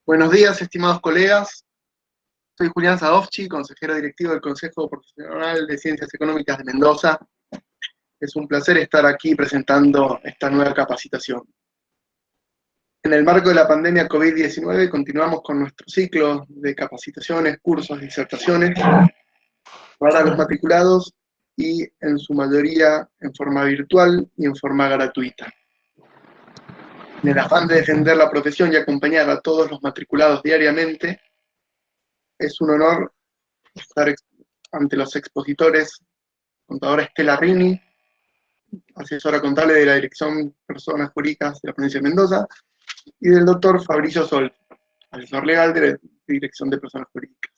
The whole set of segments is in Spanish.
Buenos días, estimados colegas. Soy Julián Sadovchi, consejero directivo del Consejo Profesional de Ciencias Económicas de Mendoza. Es un placer estar aquí presentando esta nueva capacitación. En el marco de la pandemia COVID-19 continuamos con nuestro ciclo de capacitaciones, cursos, disertaciones para los matriculados y en su mayoría en forma virtual y en forma gratuita. En el afán de defender la profesión y acompañar a todos los matriculados diariamente, es un honor estar ante los expositores, contadora Estela Rini, asesora contable de la Dirección de Personas Jurídicas de la Provincia de Mendoza, y del doctor Fabricio Sol, asesor legal de la Dirección de Personas Jurídicas.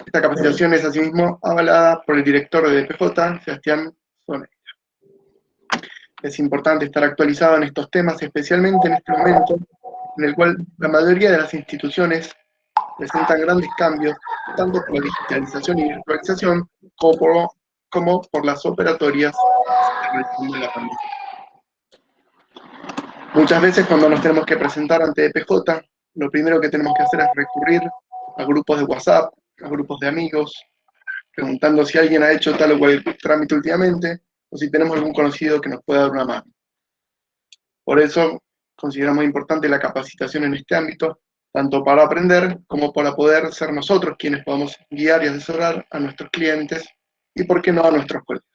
Esta capacitación es asimismo avalada por el director de DPJ, Sebastián Soneira. Es importante estar actualizado en estos temas, especialmente en este momento en el cual la mayoría de las instituciones presentan grandes cambios, tanto por la digitalización y virtualización, como por las operatorias de la pandemia. Muchas veces cuando nos tenemos que presentar ante DPJ, lo primero que tenemos que hacer es recurrir a grupos de WhatsApp, a grupos de amigos, preguntando si alguien ha hecho tal o cual trámite últimamente, o si tenemos algún conocido que nos pueda dar una mano. Por eso consideramos muy importante la capacitación en este ámbito, tanto para aprender como para poder ser nosotros quienes podamos guiar y asesorar a nuestros clientes y, por qué no, a nuestros colegas.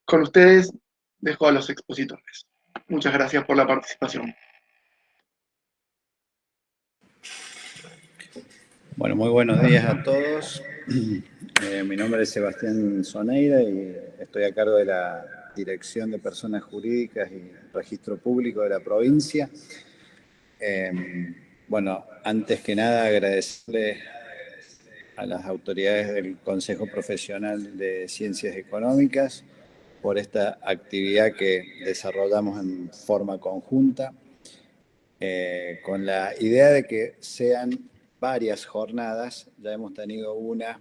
Con ustedes dejo a los expositores. Muchas gracias por la participación. Bueno, muy buenos días a todos. Mi nombre es Sebastián Soneira y estoy a cargo de la Dirección de Personas Jurídicas y Registro Público de la provincia. Bueno, antes que nada agradecerle a las autoridades del Consejo Profesional de Ciencias Económicas por esta actividad que desarrollamos en forma conjunta, con la idea de que sean varias jornadas. Ya hemos tenido una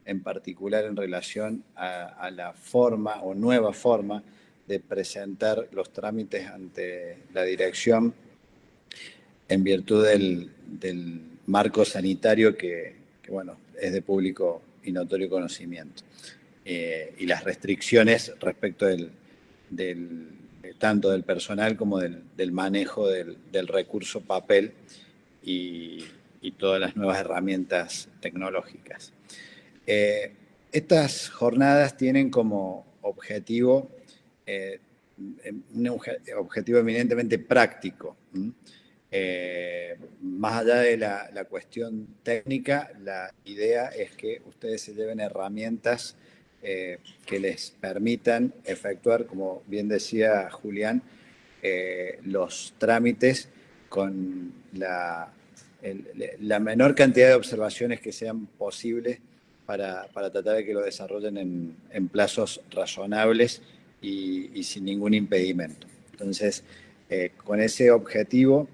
en particular en relación a la forma o nueva forma de presentar los trámites ante la dirección en virtud del marco sanitario que, bueno, es de público y notorio conocimiento. Y las restricciones respecto tanto del personal como del manejo del recurso papel y todas las nuevas herramientas tecnológicas. Estas jornadas tienen como objetivo un objetivo eminentemente práctico. Más allá de la cuestión técnica, la idea es que ustedes se lleven herramientas que les permitan efectuar, como bien decía Julián, los trámites con la menor cantidad de observaciones que sean posibles para tratar de que lo desarrollen en plazos razonables y sin ningún impedimento. Entonces, con ese objetivo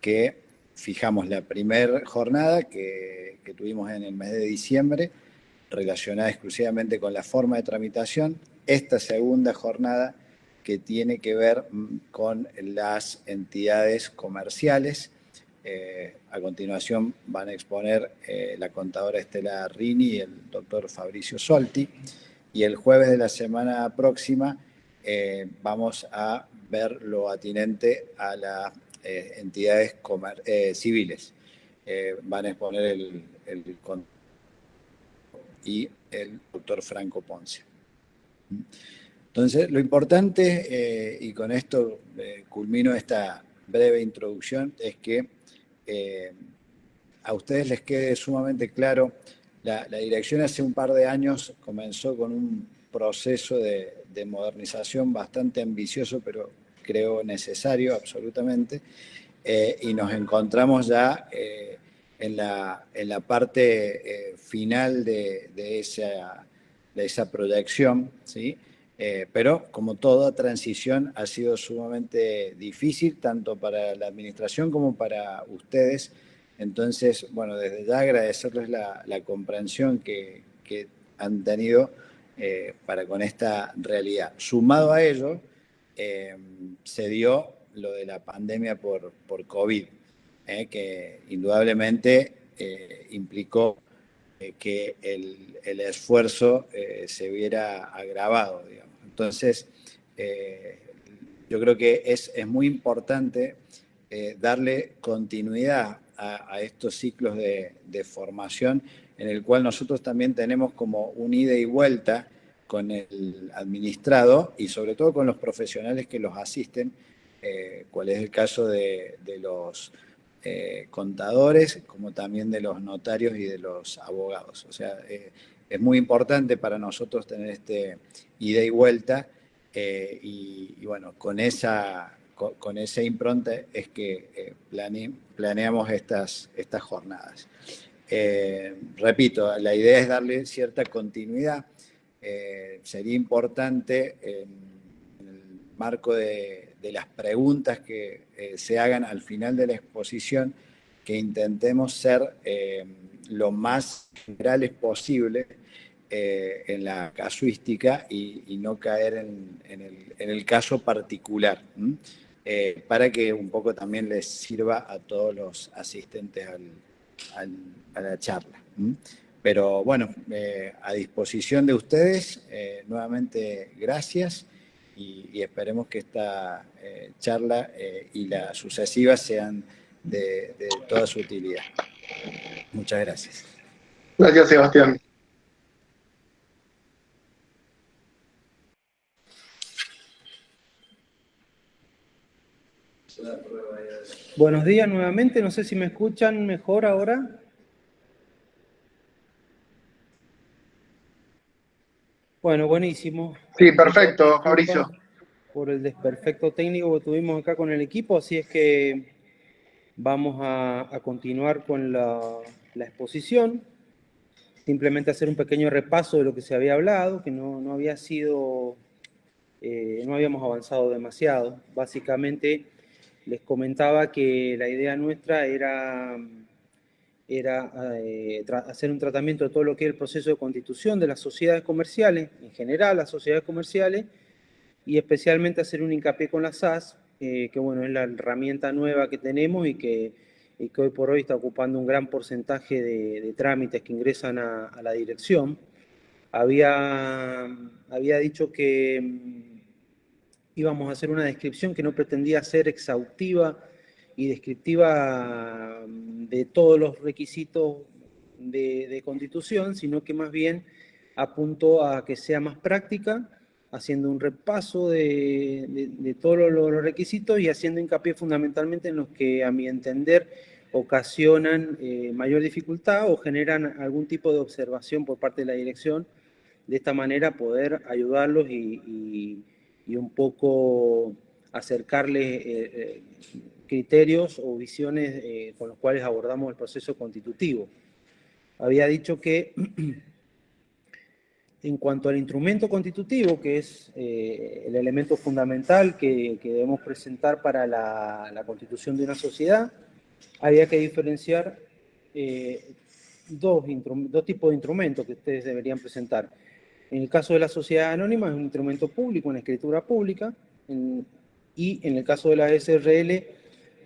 que fijamos la primera jornada que tuvimos en el mes de diciembre, relacionada exclusivamente con la forma de tramitación, esta segunda jornada que tiene que ver con las entidades comerciales. A continuación van a exponer la contadora Estela Rini y el doctor Fabricio Solti, y el jueves de la semana próxima vamos a ver lo atinente a las entidades civiles. Van a exponer el y el doctor Franco Ponce. Entonces, lo importante, y con esto culmino esta breve introducción, es que a ustedes les quede sumamente claro, la dirección hace un par de años comenzó con un proceso de modernización bastante ambicioso, pero creo necesario absolutamente, y nos encontramos ya en la parte final de esa proyección, ¿sí? Pero como toda transición ha sido sumamente difícil, tanto para la administración como para ustedes. Entonces, bueno, desde ya agradecerles la comprensión que han tenido para con esta realidad. Sumado a ello, se dio lo de la pandemia por COVID. que indudablemente implicó que el esfuerzo se viera agravado, digamos. Entonces, yo creo que es muy importante darle continuidad a estos ciclos de formación, en el cual nosotros también tenemos como un ida y vuelta con el administrado y sobre todo con los profesionales que los asisten, cuál es el caso de los contadores, como también de los notarios y de los abogados. O sea, es muy importante para nosotros tener este ida y vuelta y bueno, con esa impronta es que planeamos estas jornadas. Repito, la idea es darle cierta continuidad. Sería importante en el marco de las preguntas que se hagan al final de la exposición, que intentemos ser lo más generales posible en la casuística y no caer en el caso particular, para que un poco también les sirva a todos los asistentes a la charla. Pero bueno, a disposición de ustedes, nuevamente gracias y esperemos que esta charla y las sucesivas sean de toda su utilidad. Muchas gracias. Gracias, Sebastián. Buenos días nuevamente, no sé si me escuchan mejor ahora. Bueno, buenísimo. Sí, perfecto, Fabricio. Por el desperfecto técnico que tuvimos acá con el equipo, así es que vamos a continuar con la exposición. Simplemente hacer un pequeño repaso de lo que se había hablado, que no había sido, no habíamos avanzado demasiado. Básicamente les comentaba que la idea nuestra era hacer un tratamiento de todo lo que es el proceso de constitución de las sociedades comerciales, en general las sociedades comerciales, y especialmente hacer un hincapié con la SAS, que bueno, es la herramienta nueva que tenemos y que hoy por hoy está ocupando un gran porcentaje de trámites que ingresan a la dirección. Había dicho que íbamos a hacer una descripción que no pretendía ser exhaustiva y descriptiva de todos los requisitos de constitución, sino que más bien apuntó a que sea más práctica, haciendo un repaso de todos los requisitos y haciendo hincapié fundamentalmente en los que, a mi entender, ocasionan mayor dificultad o generan algún tipo de observación por parte de la dirección. De esta manera poder ayudarlos y un poco acercarles criterios o visiones con los cuales abordamos el proceso constitutivo. Había dicho que en cuanto al instrumento constitutivo, que es el elemento fundamental que debemos presentar para la constitución de una sociedad, había que diferenciar dos tipos de instrumentos que ustedes deberían presentar. En el caso de la sociedad anónima es un instrumento público, una escritura pública, y en el caso de la SRL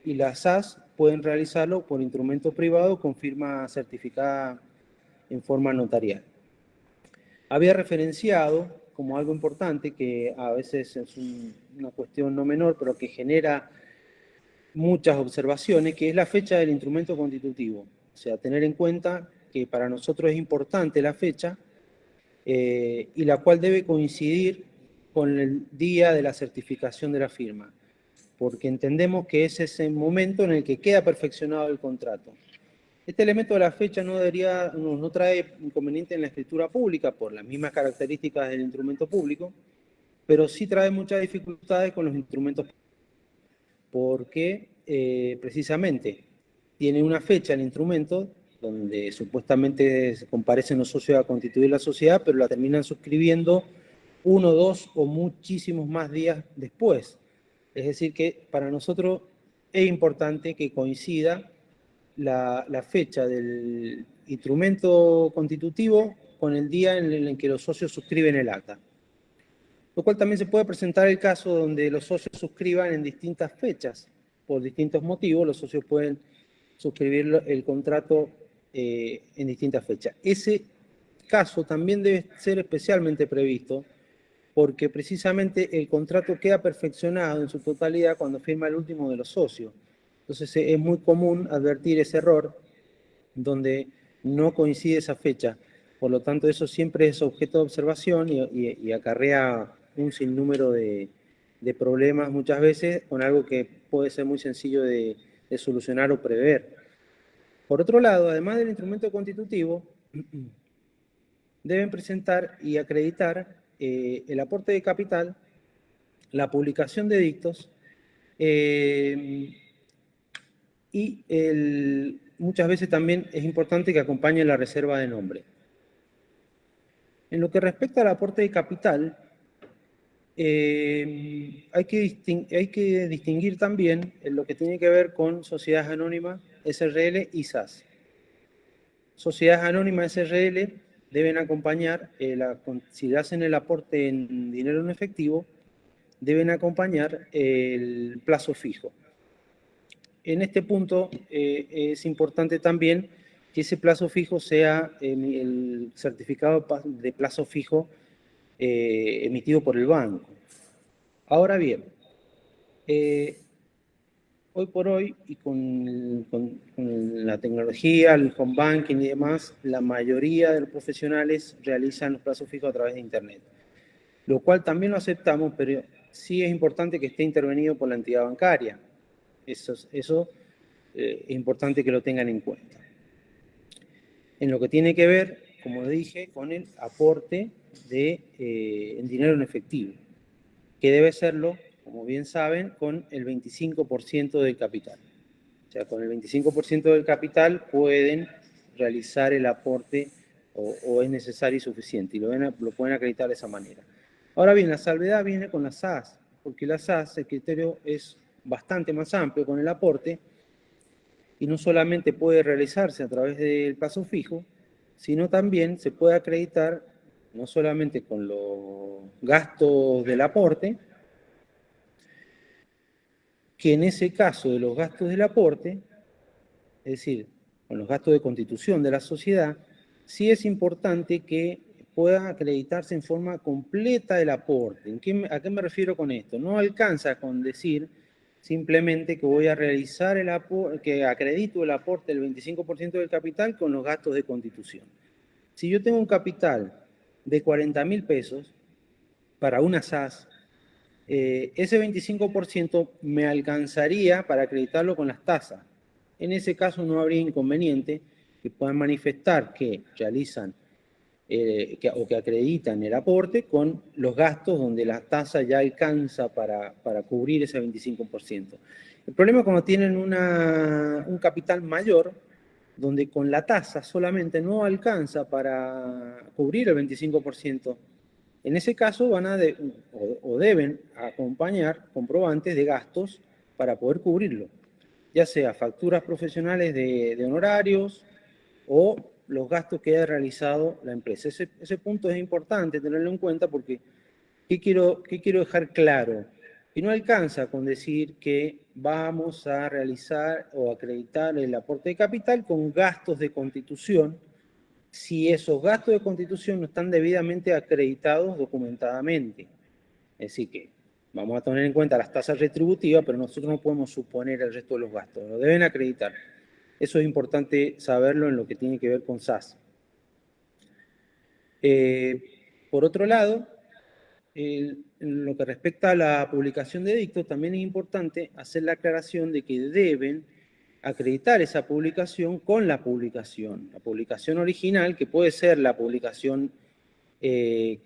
y la SAS pueden realizarlo por instrumento privado con firma certificada en forma notarial. Había referenciado como algo importante, que a veces es una cuestión no menor, pero que genera muchas observaciones, que es la fecha del instrumento constitutivo. O sea, tener en cuenta que para nosotros es importante la fecha, y la cual debe coincidir con el día de la certificación de la firma, porque entendemos que ese es el momento en el que queda perfeccionado el contrato. Este elemento de la fecha no trae inconveniente en la escritura pública por las mismas características del instrumento público, pero sí trae muchas dificultades con los instrumentos públicos, porque precisamente tiene una fecha el instrumento donde supuestamente comparecen los socios a constituir la sociedad, pero la terminan suscribiendo 1, 2 o muchísimos más días después. Es decir, que para nosotros es importante que coincida la fecha del instrumento constitutivo con el día en el que los socios suscriben el acta. Lo cual también se puede presentar el caso donde los socios suscriban en distintas fechas, por distintos motivos. Los socios pueden suscribir el contrato en distintas fechas. Ese caso también debe ser especialmente previsto porque precisamente el contrato queda perfeccionado en su totalidad cuando firma el último de los socios. Entonces es muy común advertir ese error donde no coincide esa fecha. Por lo tanto, eso siempre es objeto de observación y acarrea un sinnúmero de problemas muchas veces con algo que puede ser muy sencillo de solucionar o prever. Por otro lado, además del instrumento constitutivo, deben presentar y acreditar el aporte de capital, la publicación de edictos y muchas veces también es importante que acompañe la reserva de nombre. En lo que respecta al aporte de capital, hay que distinguir también en lo que tiene que ver con sociedades anónimas, SRL y SAS. Sociedades anónimas SRL deben acompañar, si hacen el aporte en dinero en efectivo, deben acompañar el plazo fijo. En este punto es importante también que ese plazo fijo sea el certificado de plazo fijo emitido por el banco. Ahora bien, hoy por hoy, y con la tecnología, el home banking y demás, la mayoría de los profesionales realizan los plazos fijos a través de Internet, lo cual también lo aceptamos, pero sí es importante que esté intervenido por la entidad bancaria. Eso es importante que lo tengan en cuenta. En lo que tiene que ver, como dije, con el aporte en dinero en efectivo, que debe serlo, como bien saben, con el 25% del capital. O sea, con el 25% del capital pueden realizar el aporte o es necesario y suficiente, y lo pueden acreditar de esa manera. Ahora bien, la salvedad viene con la SAS, porque la SAS, el criterio es bastante más amplio con el aporte, y no solamente puede realizarse a través del plazo fijo, sino también se puede acreditar no solamente con los gastos del aporte, que en ese caso de los gastos del aporte, es decir, con los gastos de constitución de la sociedad, sí es importante que pueda acreditarse en forma completa el aporte. ¿A qué me refiero con esto? No alcanza con decir simplemente que voy a realizar que acredito el aporte del 25% del capital con los gastos de constitución. Si yo tengo un capital de 40.000 pesos para una SAS, ese 25% me alcanzaría para acreditarlo con las tasas. En ese caso no habría inconveniente que puedan manifestar que realizan o que acreditan el aporte con los gastos donde la tasa ya alcanza para cubrir ese 25%. El problema es cuando tienen un capital mayor, donde con la tasa solamente no alcanza para cubrir el 25%. En ese caso van o deben acompañar comprobantes de gastos para poder cubrirlo, ya sea facturas profesionales de honorarios o los gastos que haya realizado la empresa. Ese punto es importante tenerlo en cuenta porque ¿qué quiero dejar claro? Que no alcanza con decir que vamos a realizar o acreditar el aporte de capital con gastos de constitución si esos gastos de constitución no están debidamente acreditados documentadamente. Es decir, que vamos a tener en cuenta las tasas retributivas, pero nosotros no podemos suponer el resto de los gastos, lo deben acreditar. Eso es importante saberlo en lo que tiene que ver con SAS. Por otro lado, en lo que respecta a la publicación de edictos, también es importante hacer la aclaración de que deben acreditar esa publicación con la publicación original, que puede ser la publicación que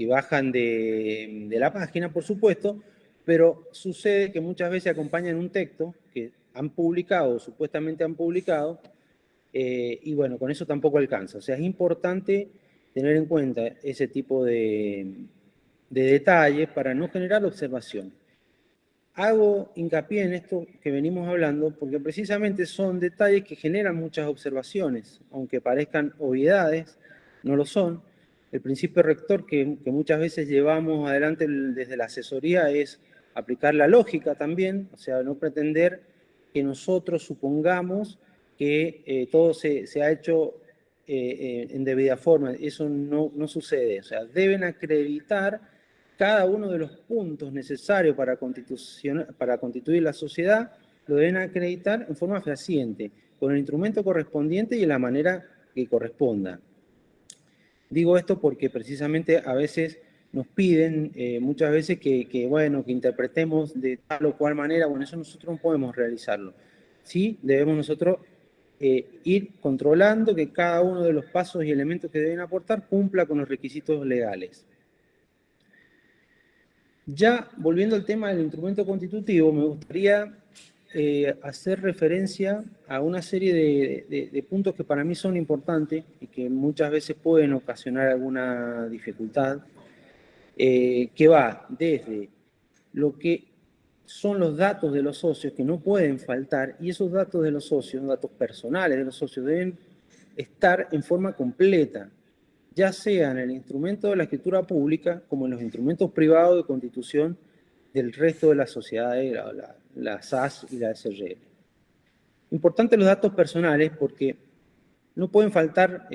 bajan de la página, por supuesto, pero sucede que muchas veces acompañan un texto que han publicado, supuestamente han publicado, y bueno, con eso tampoco alcanza. O sea, es importante tener en cuenta ese tipo de detalles para no generar observación. Hago hincapié en esto que venimos hablando porque precisamente son detalles que generan muchas observaciones, aunque parezcan obviedades, no lo son. El principio rector que muchas veces llevamos adelante desde la asesoría es aplicar la lógica también, o sea, no pretender que nosotros supongamos que todo se ha hecho en debida forma. Eso no sucede. O sea, deben acreditar cada uno de los puntos necesarios para constituir la sociedad, lo deben acreditar en forma fehaciente, con el instrumento correspondiente y en la manera que corresponda. Digo esto porque precisamente a veces nos piden muchas veces que interpretemos de tal o cual manera. Bueno, eso nosotros no podemos realizarlo. Sí, debemos nosotros ir controlando que cada uno de los pasos y elementos que deben aportar cumpla con los requisitos legales. Ya volviendo al tema del instrumento constitutivo, me gustaría hacer referencia a una serie de puntos que para mí son importantes y que muchas veces pueden ocasionar alguna dificultad, que va desde lo que son los datos de los socios que no pueden faltar, y esos datos de los socios, datos personales de los socios, deben estar en forma completa, ya sea en el instrumento de la escritura pública como en los instrumentos privados de constitución del resto de las sociedades, la SAS y la SRL. Importantes los datos personales porque no pueden faltar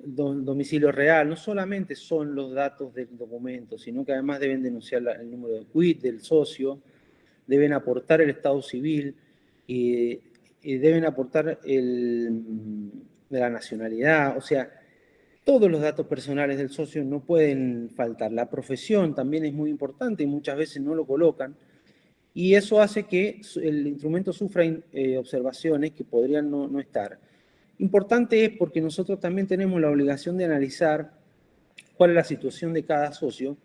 domicilio real, no solamente son los datos del documento, sino que además deben denunciar el número de quit del socio, deben aportar el estado civil y deben aportar de la nacionalidad. O sea, todos los datos personales del socio no pueden faltar. La profesión también es muy importante y muchas veces no lo colocan. Y eso hace que el instrumento sufra observaciones que podrían no estar. Importante es porque nosotros también tenemos la obligación de analizar cuál es la situación de cada socio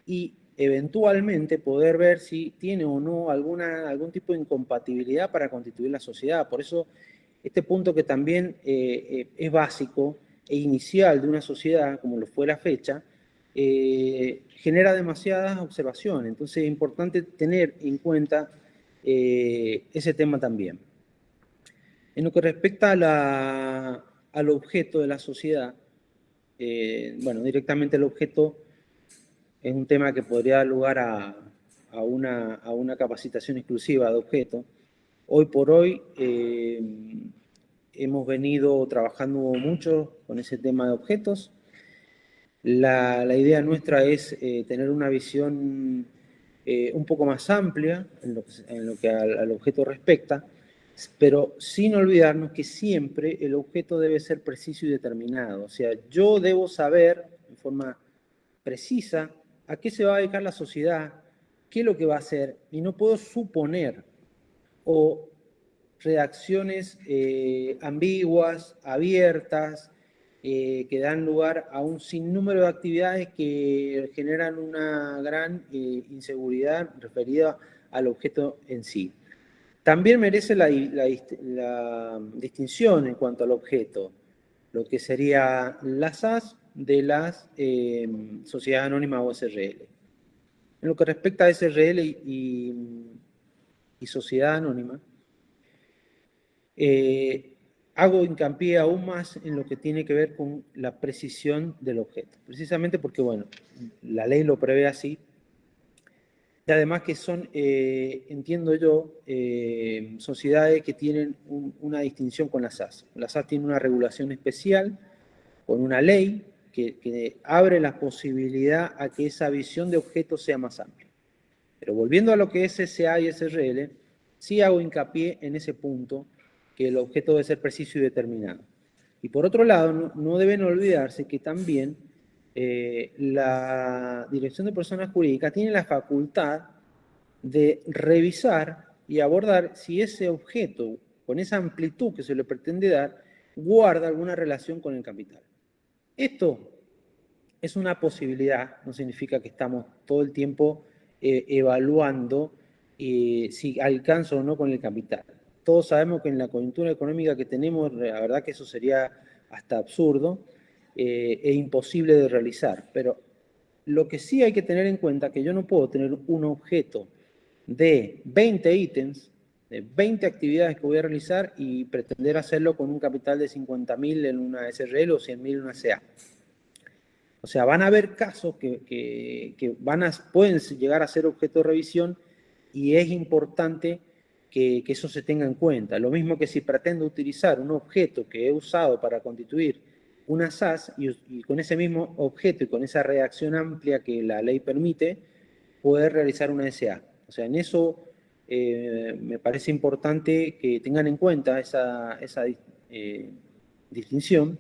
y eventualmente poder ver si tiene o no algún tipo de incompatibilidad para constituir la sociedad. Por eso este punto que también es básico e inicial de una sociedad, como lo fue la fecha, genera demasiadas observaciones. Entonces es importante tener en cuenta ese tema también. En lo que respecta al objeto de la sociedad, directamente el objeto es un tema que podría dar lugar a una capacitación exclusiva de objeto. Hoy por hoy hemos venido trabajando mucho con ese tema de objetos. La idea nuestra es tener una visión un poco más amplia en lo que al objeto respecta, pero sin olvidarnos que siempre el objeto debe ser preciso y determinado. O sea, yo debo saber en forma precisa a qué se va a dedicar la sociedad, qué es lo que va a hacer, y no puedo suponer o redacciones ambiguas, abiertas, que dan lugar a un sinnúmero de actividades que generan una gran inseguridad referida al objeto en sí. También merece la distinción en cuanto al objeto, lo que sería las SAS de las sociedades anónimas o SRL. En lo que respecta a SRL y sociedad anónima, hago hincapié aún más en lo que tiene que ver con la precisión del objeto, precisamente porque, la ley lo prevé así, y además que son, entiendo yo, sociedades que tienen una distinción con la SAS. La SAS tiene una regulación especial, con una ley que abre la posibilidad a que esa visión de objeto sea más amplia. Pero volviendo a lo que es SA y SRL, sí hago hincapié en ese punto, que el objeto debe ser preciso y determinado. Y por otro lado, no deben olvidarse que también la Dirección de Personas Jurídicas tiene la facultad de revisar y abordar si ese objeto, con esa amplitud que se le pretende dar, guarda alguna relación con el capital. Esto es una posibilidad, no significa que estamos todo el tiempo evaluando si alcanza o no con el capital. Todos sabemos que en la coyuntura económica que tenemos, la verdad que eso sería hasta absurdo e imposible de realizar. Pero lo que sí hay que tener en cuenta es que yo no puedo tener un objeto de 20 ítems, de 20 actividades que voy a realizar y pretender hacerlo con un capital de 50.000 en una SRL o 100.000 en una SA. O sea, van a haber casos que pueden llegar a ser objeto de revisión y es importante que eso se tenga en cuenta. Lo mismo que si pretendo utilizar un objeto que he usado para constituir una SAS y con ese mismo objeto y con esa redacción amplia que la ley permite, poder realizar una SA. O sea, en eso me parece importante que tengan en cuenta esa distinción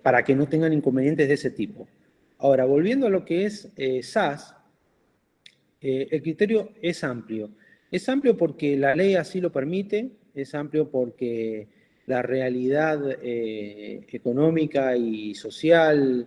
para que no tengan inconvenientes de ese tipo. Ahora, volviendo a lo que es SAS, el criterio es amplio. Es amplio porque la ley así lo permite, es amplio porque la realidad económica y social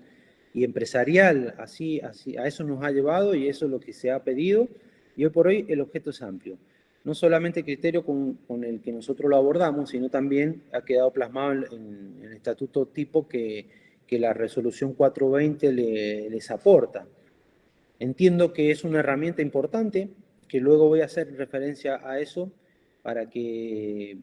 y empresarial así a eso nos ha llevado y eso es lo que se ha pedido. Y hoy por hoy el objeto es amplio. No solamente el criterio con el que nosotros lo abordamos, sino también ha quedado plasmado en el estatuto tipo que la resolución 420 les aporta. Entiendo que es una herramienta importante, que luego voy a hacer referencia a eso para que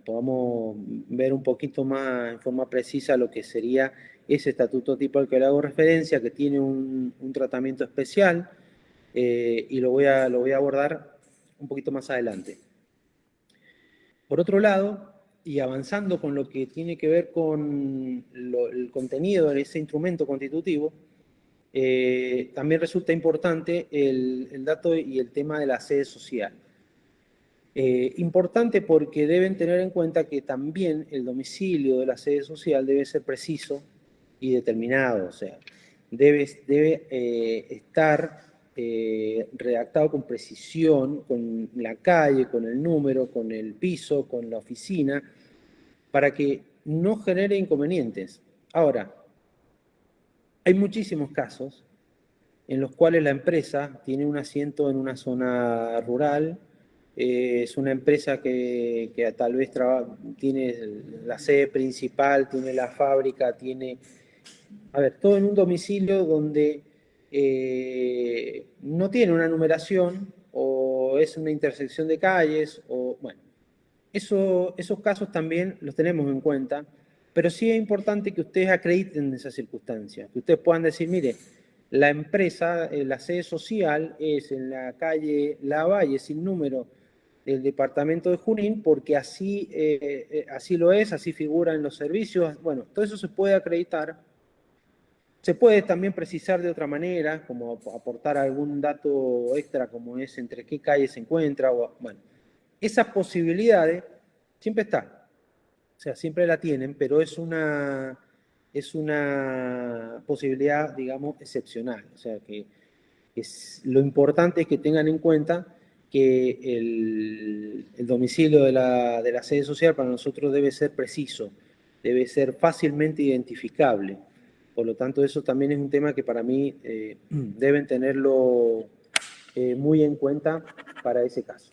podamos ver un poquito más en forma precisa lo que sería ese estatuto tipo al que le hago referencia, que tiene un tratamiento especial y lo voy a abordar un poquito más adelante. Por otro lado, y avanzando con lo que tiene que ver con el contenido de ese instrumento constitutivo, también resulta importante el dato y el tema de la sede social. Importante porque deben tener en cuenta que también el domicilio de la sede social debe ser preciso y determinado, o sea, debe estar redactado con precisión, con la calle, con el número, con el piso, con la oficina, para que no genere inconvenientes. Ahora, hay muchísimos casos en los cuales la empresa tiene un asiento en una zona rural, es una empresa que tal vez tiene la sede principal, tiene la fábrica, tiene, a ver, todo en un domicilio donde no tiene una numeración o es una intersección de calles, o bueno, esos casos también los tenemos en cuenta, pero sí es importante que ustedes acrediten esas circunstancias, que ustedes puedan decir, mire, la empresa, la sede social es en la calle Lavalle sin número del departamento de Junín, porque así, así lo es, así figura en los servicios. Bueno, todo eso se puede acreditar. Se puede también precisar de otra manera, como aportar algún dato extra, como es entre qué calle se encuentra. Bueno, esas posibilidades siempre están. O sea, siempre la tienen, pero es una posibilidad, digamos, excepcional. O sea, que lo importante es que tengan en cuenta que el domicilio de la sede social para nosotros debe ser preciso, debe ser fácilmente identificable. Por lo tanto, eso también es un tema que para mí deben tenerlo muy en cuenta para ese caso.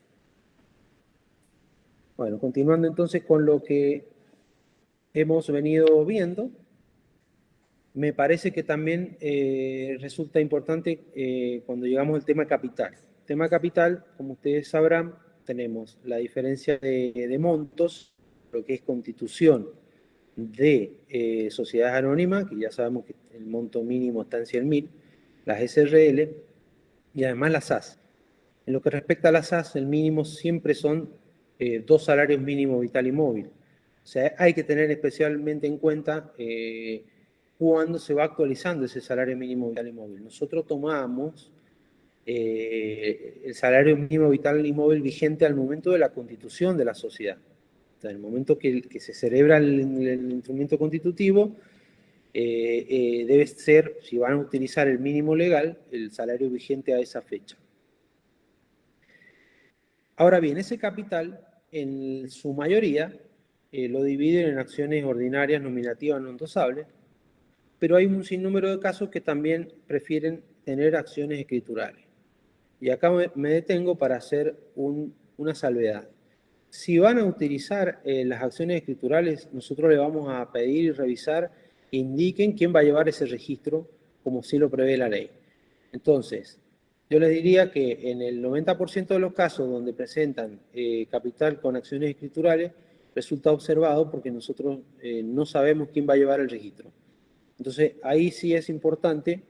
Bueno, continuando entonces con lo que hemos venido viendo, me parece que también resulta importante cuando llegamos al tema capital. El tema capital, como ustedes sabrán, tenemos la diferencia de montos, lo que es constitución de sociedades anónimas, que ya sabemos que el monto mínimo está en 100.000, las SRL y además las SAS. En lo que respecta a las SAS, el mínimo siempre son 2 salarios mínimos vital y móvil. O sea, hay que tener especialmente en cuenta cuándo se va actualizando ese salario mínimo vital y móvil. Nosotros tomamos el salario mínimo vital y móvil vigente al momento de la constitución de la sociedad. O sea, en el momento que se celebra el instrumento constitutivo, debe ser, si van a utilizar el mínimo legal, el salario vigente a esa fecha. Ahora bien, ese capital, en su mayoría, lo dividen en acciones ordinarias, nominativas, no endosables, pero hay un sinnúmero de casos que también prefieren tener acciones escriturales. Y acá me detengo para hacer una salvedad. Si van a utilizar las acciones escriturales, nosotros le vamos a pedir y revisar que indiquen quién va a llevar ese registro, como sí lo prevé la ley. Entonces, yo les diría que en el 90% de los casos donde presentan capital con acciones escriturales, resulta observado porque nosotros no sabemos quién va a llevar el registro. Entonces, ahí sí es importante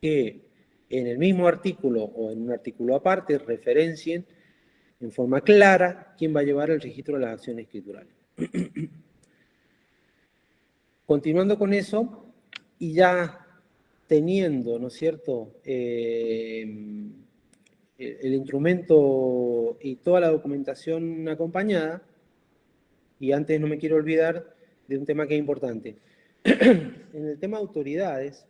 que en el mismo artículo o en un artículo aparte referencien en forma clara quién va a llevar el registro de las acciones escriturales. Continuando con eso, y ya teniendo, ¿no es cierto?, el instrumento y toda la documentación acompañada, y antes no me quiero olvidar de un tema que es importante. En el tema de autoridades,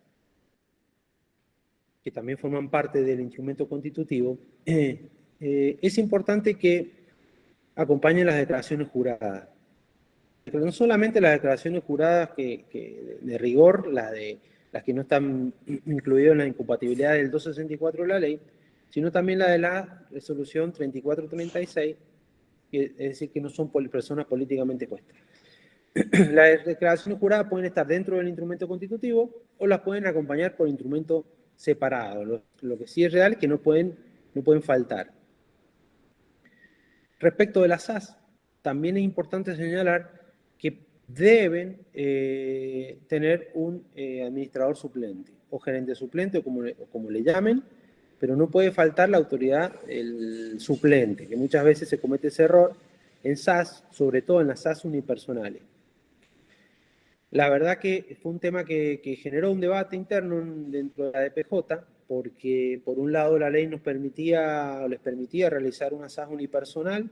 que también forman parte del instrumento constitutivo, es importante que acompañen las declaraciones juradas. Pero no solamente las declaraciones juradas de rigor, las que no están incluidas en la incompatibilidad del 264 de la ley, sino también la de la resolución 3436, es decir, que no son personas políticamente puestas. Las declaraciones juradas pueden estar dentro del instrumento constitutivo o las pueden acompañar por instrumentos separados. Lo que sí es real es que no pueden faltar. Respecto de las SAS, también es importante señalar que deben tener un administrador suplente o gerente suplente o como le llamen, pero no puede faltar la autoridad, el suplente, que muchas veces se comete ese error en SAS, sobre todo en las SAS unipersonales. La verdad que fue un tema que generó un debate interno dentro de la DPJ, porque por un lado la ley les permitía realizar una SAS unipersonal,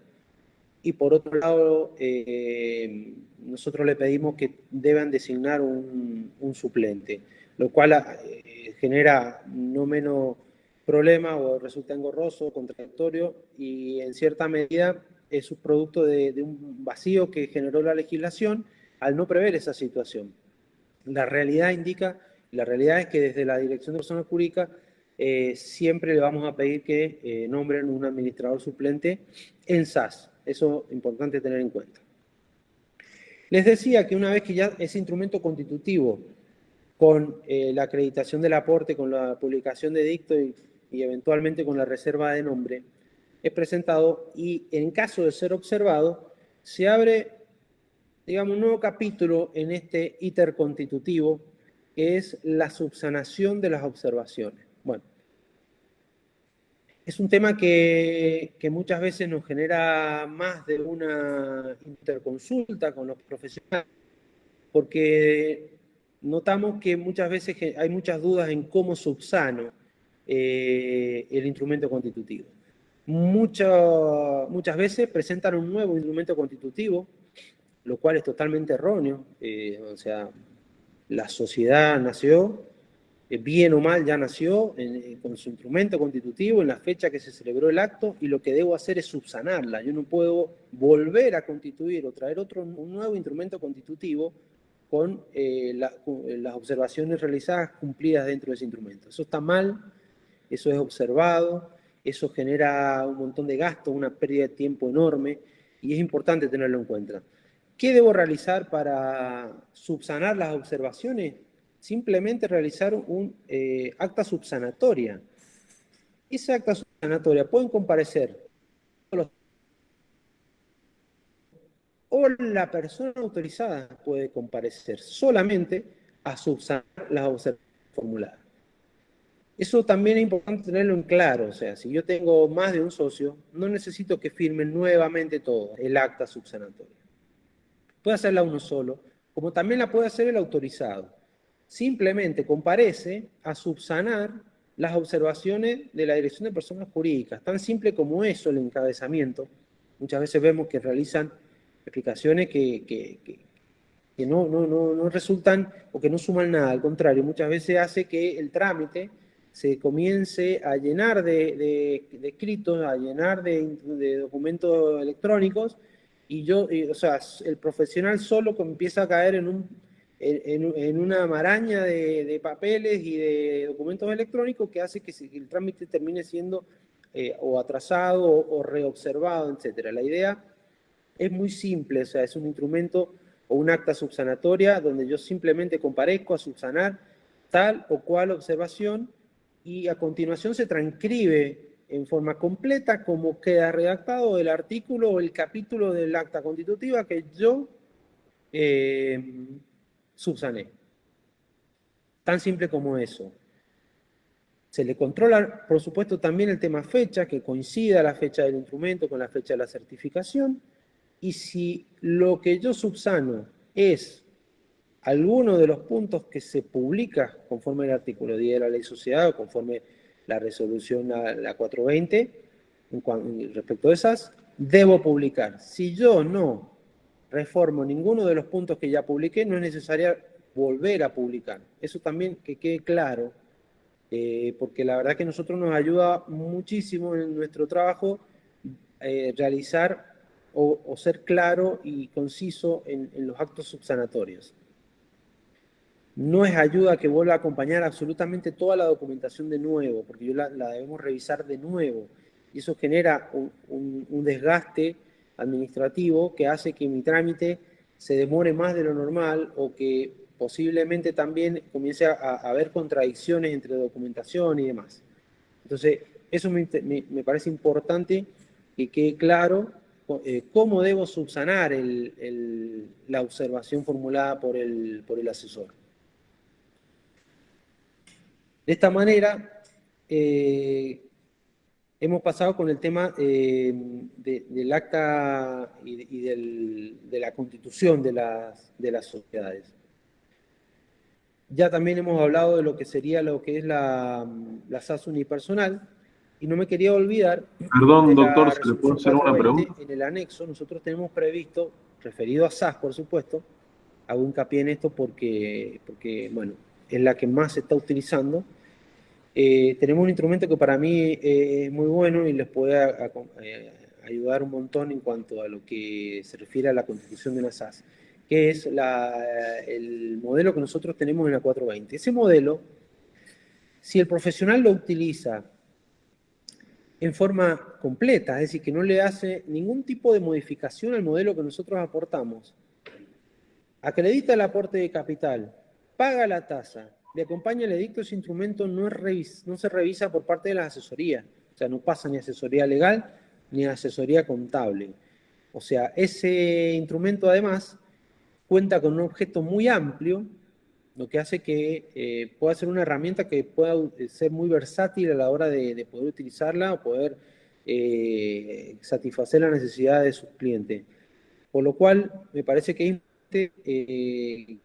y por otro lado nosotros le pedimos que deban designar un suplente, lo cual genera no menos problema o resulta engorroso, contradictorio, y en cierta medida es un producto de un vacío que generó la legislación al no prever esa situación. La realidad es que desde la Dirección de Personas Jurídicas siempre le vamos a pedir que nombren un administrador suplente en SAS. Eso es importante tener en cuenta. Les decía que una vez que ya ese instrumento constitutivo, con la acreditación del aporte, con la publicación de edicto y eventualmente con la reserva de nombre, es presentado y en caso de ser observado, se abre, digamos, un nuevo capítulo en este íter constitutivo, que es la subsanación de las observaciones. Bueno, es un tema que muchas veces nos genera más de una interconsulta con los profesionales, porque notamos que muchas veces hay muchas dudas en cómo subsano el instrumento constitutivo. Muchas veces presentan un nuevo instrumento constitutivo, lo cual es totalmente erróneo. O sea, la sociedad nació, bien o mal ya nació con su instrumento constitutivo en la fecha que se celebró el acto, y lo que debo hacer es subsanarla. Yo no puedo volver a constituir o traer un nuevo instrumento constitutivo con las observaciones realizadas cumplidas dentro de ese instrumento. Eso está mal, eso es observado, eso genera un montón de gastos, una pérdida de tiempo enorme, y es importante tenerlo en cuenta. ¿Qué debo realizar para subsanar las observaciones? Simplemente realizar un acta subsanatoria. Esa acta subsanatoria pueden comparecer o la persona autorizada puede comparecer solamente a subsanar las observaciones formuladas. Eso también es importante tenerlo en claro. O sea, si yo tengo más de un socio, no necesito que firmen nuevamente todo el acta subsanatoria. Puede hacerla uno solo, como también la puede hacer el autorizado. Simplemente comparece a subsanar las observaciones de la Dirección de Personas Jurídicas. Tan simple como eso el encabezamiento. Muchas veces vemos que realizan explicaciones que no resultan o que no suman nada. Al contrario, muchas veces hace que el trámite se comience a llenar de escritos, a llenar de documentos electrónicos, o sea, el profesional solo empieza a caer en una maraña de papeles y de documentos electrónicos que hace que el trámite termine siendo o atrasado o reobservado, etc. La idea es muy simple, o sea, es un instrumento o un acta subsanatoria donde yo simplemente comparezco a subsanar tal o cual observación, y a continuación se transcribe en forma completa como queda redactado el artículo o el capítulo del acta constitutiva que yo subsané. Tan simple como eso. Se le controla, por supuesto, también el tema fecha, que coincida la fecha del instrumento con la fecha de la certificación. Y si lo que yo subsano es alguno de los puntos que se publica conforme el artículo 10 de la Ley de Sociedad o conforme la resolución la 420, respecto a esas, debo publicar. Si yo no reformo ninguno de los puntos que ya publiqué, no es necesario volver a publicar. Eso también que quede claro, porque la verdad que a nosotros nos ayuda muchísimo en nuestro trabajo realizar o ser claro y conciso en los actos subsanatorios. No es ayuda que vuelva a acompañar absolutamente toda la documentación de nuevo, porque la debemos revisar de nuevo. Y eso genera un desgaste administrativo que hace que mi trámite se demore más de lo normal o que posiblemente también comience a haber contradicciones entre documentación y demás. Entonces, eso me parece importante que quede claro cómo debo subsanar la observación formulada por el asesor. De esta manera, hemos pasado con el tema del acta y de la constitución de las sociedades. Ya también hemos hablado de lo que sería lo que es la SAS unipersonal, y no me quería olvidar Perdón, de doctor, la ¿se le puede resolución hacer una 420. pregunta? En el anexo nosotros tenemos previsto, referido a SAS por supuesto, hago hincapié en esto porque bueno, es la que más se está utilizando. Tenemos un instrumento que para mí es muy bueno y les puede ayudar un montón en cuanto a lo que se refiere a la constitución de una SAS, que es el modelo que nosotros tenemos en la 420. Ese modelo, si el profesional lo utiliza en forma completa, es decir, que no le hace ningún tipo de modificación al modelo que nosotros aportamos, acredita el aporte de capital, paga la tasa, le acompaña el edicto, ese instrumento no se revisa por parte de la asesoría, o sea, no pasa ni asesoría legal ni asesoría contable. O sea, ese instrumento además cuenta con un objeto muy amplio, lo que hace que pueda ser una herramienta que pueda ser muy versátil a la hora de poder utilizarla o poder satisfacer la necesidad de sus clientes. Por lo cual, me parece que es importante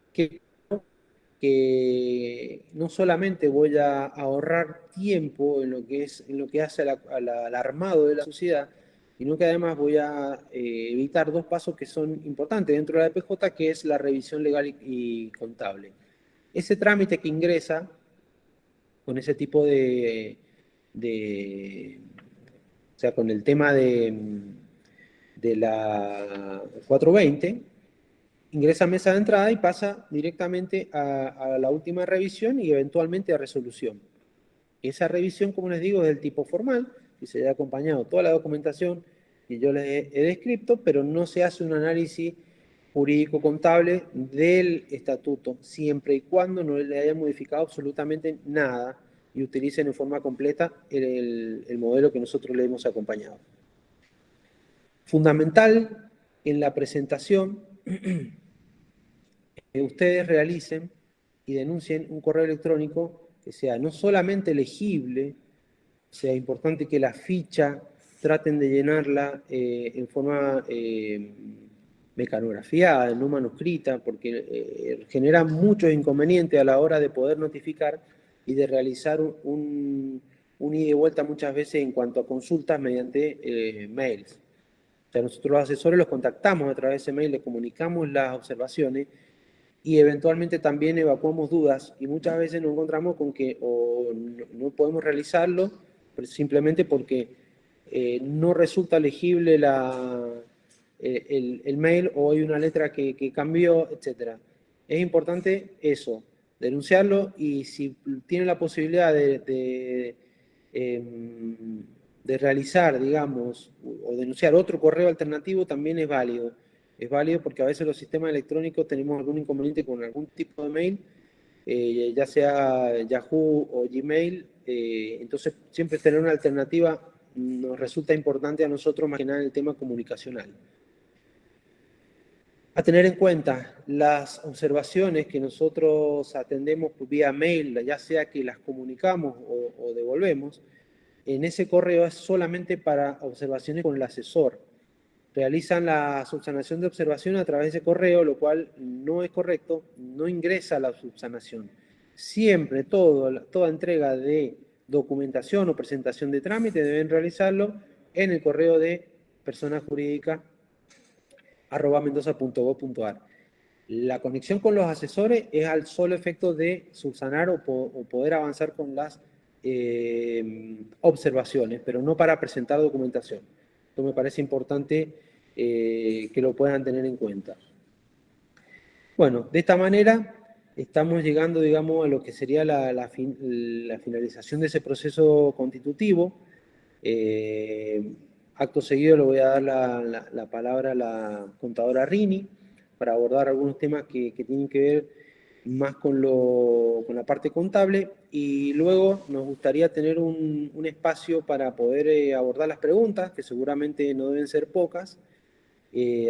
que no solamente voy a ahorrar tiempo en lo que hace al armado de la sociedad, sino que además voy a evitar dos pasos que son importantes dentro de la PJ, que es la revisión legal y contable. Ese trámite que ingresa con ese tipo o sea, con el tema de la 420, ingresa a mesa de entrada y pasa directamente a la última revisión y eventualmente a resolución. Esa revisión, como les digo, es del tipo formal, y se ha acompañado toda la documentación que yo les he descrito, pero no se hace un análisis jurídico-contable del estatuto, siempre y cuando no le haya modificado absolutamente nada y utilicen en forma completa el modelo que nosotros le hemos acompañado. Fundamental en la presentación que ustedes realicen y denuncien un correo electrónico que sea no solamente legible, sea importante que la ficha traten de llenarla en forma mecanografiada, no manuscrita, porque genera muchos inconvenientes a la hora de poder notificar y de realizar un ida y vuelta muchas veces en cuanto a consultas mediante mails. O sea, nosotros los asesores los contactamos a través de mail, les comunicamos las observaciones y eventualmente también evacuamos dudas y muchas veces nos encontramos con que o no podemos realizarlo simplemente porque no resulta legible el mail o hay una letra que cambió, etc. Es importante eso, denunciarlo y si tiene la posibilidad de realizar, digamos, o denunciar otro correo alternativo también es válido. Es válido porque a veces los sistemas electrónicos tenemos algún inconveniente con algún tipo de mail, ya sea Yahoo o Gmail, entonces siempre tener una alternativa nos resulta importante a nosotros, más que nada en el tema comunicacional. A tener en cuenta las observaciones que nosotros atendemos vía mail, ya sea que las comunicamos o devolvemos, en ese correo es solamente para observaciones con el asesor. Realizan la subsanación de observación a través de correo, lo cual no es correcto, no ingresa la subsanación. Siempre toda entrega de documentación o presentación de trámite deben realizarlo en el correo de personajurídica@mendoza.gov.ar. La conexión con los asesores es al solo efecto de subsanar o poder avanzar con las observaciones, pero no para presentar documentación. Esto me parece importante que lo puedan tener en cuenta. Bueno, de esta manera estamos llegando, digamos, a lo que sería la finalización de ese proceso constitutivo. Acto seguido le voy a dar la palabra a la contadora Rini para abordar algunos temas que tienen que ver más con la parte contable, y luego nos gustaría tener un espacio para poder abordar las preguntas, que seguramente no deben ser pocas.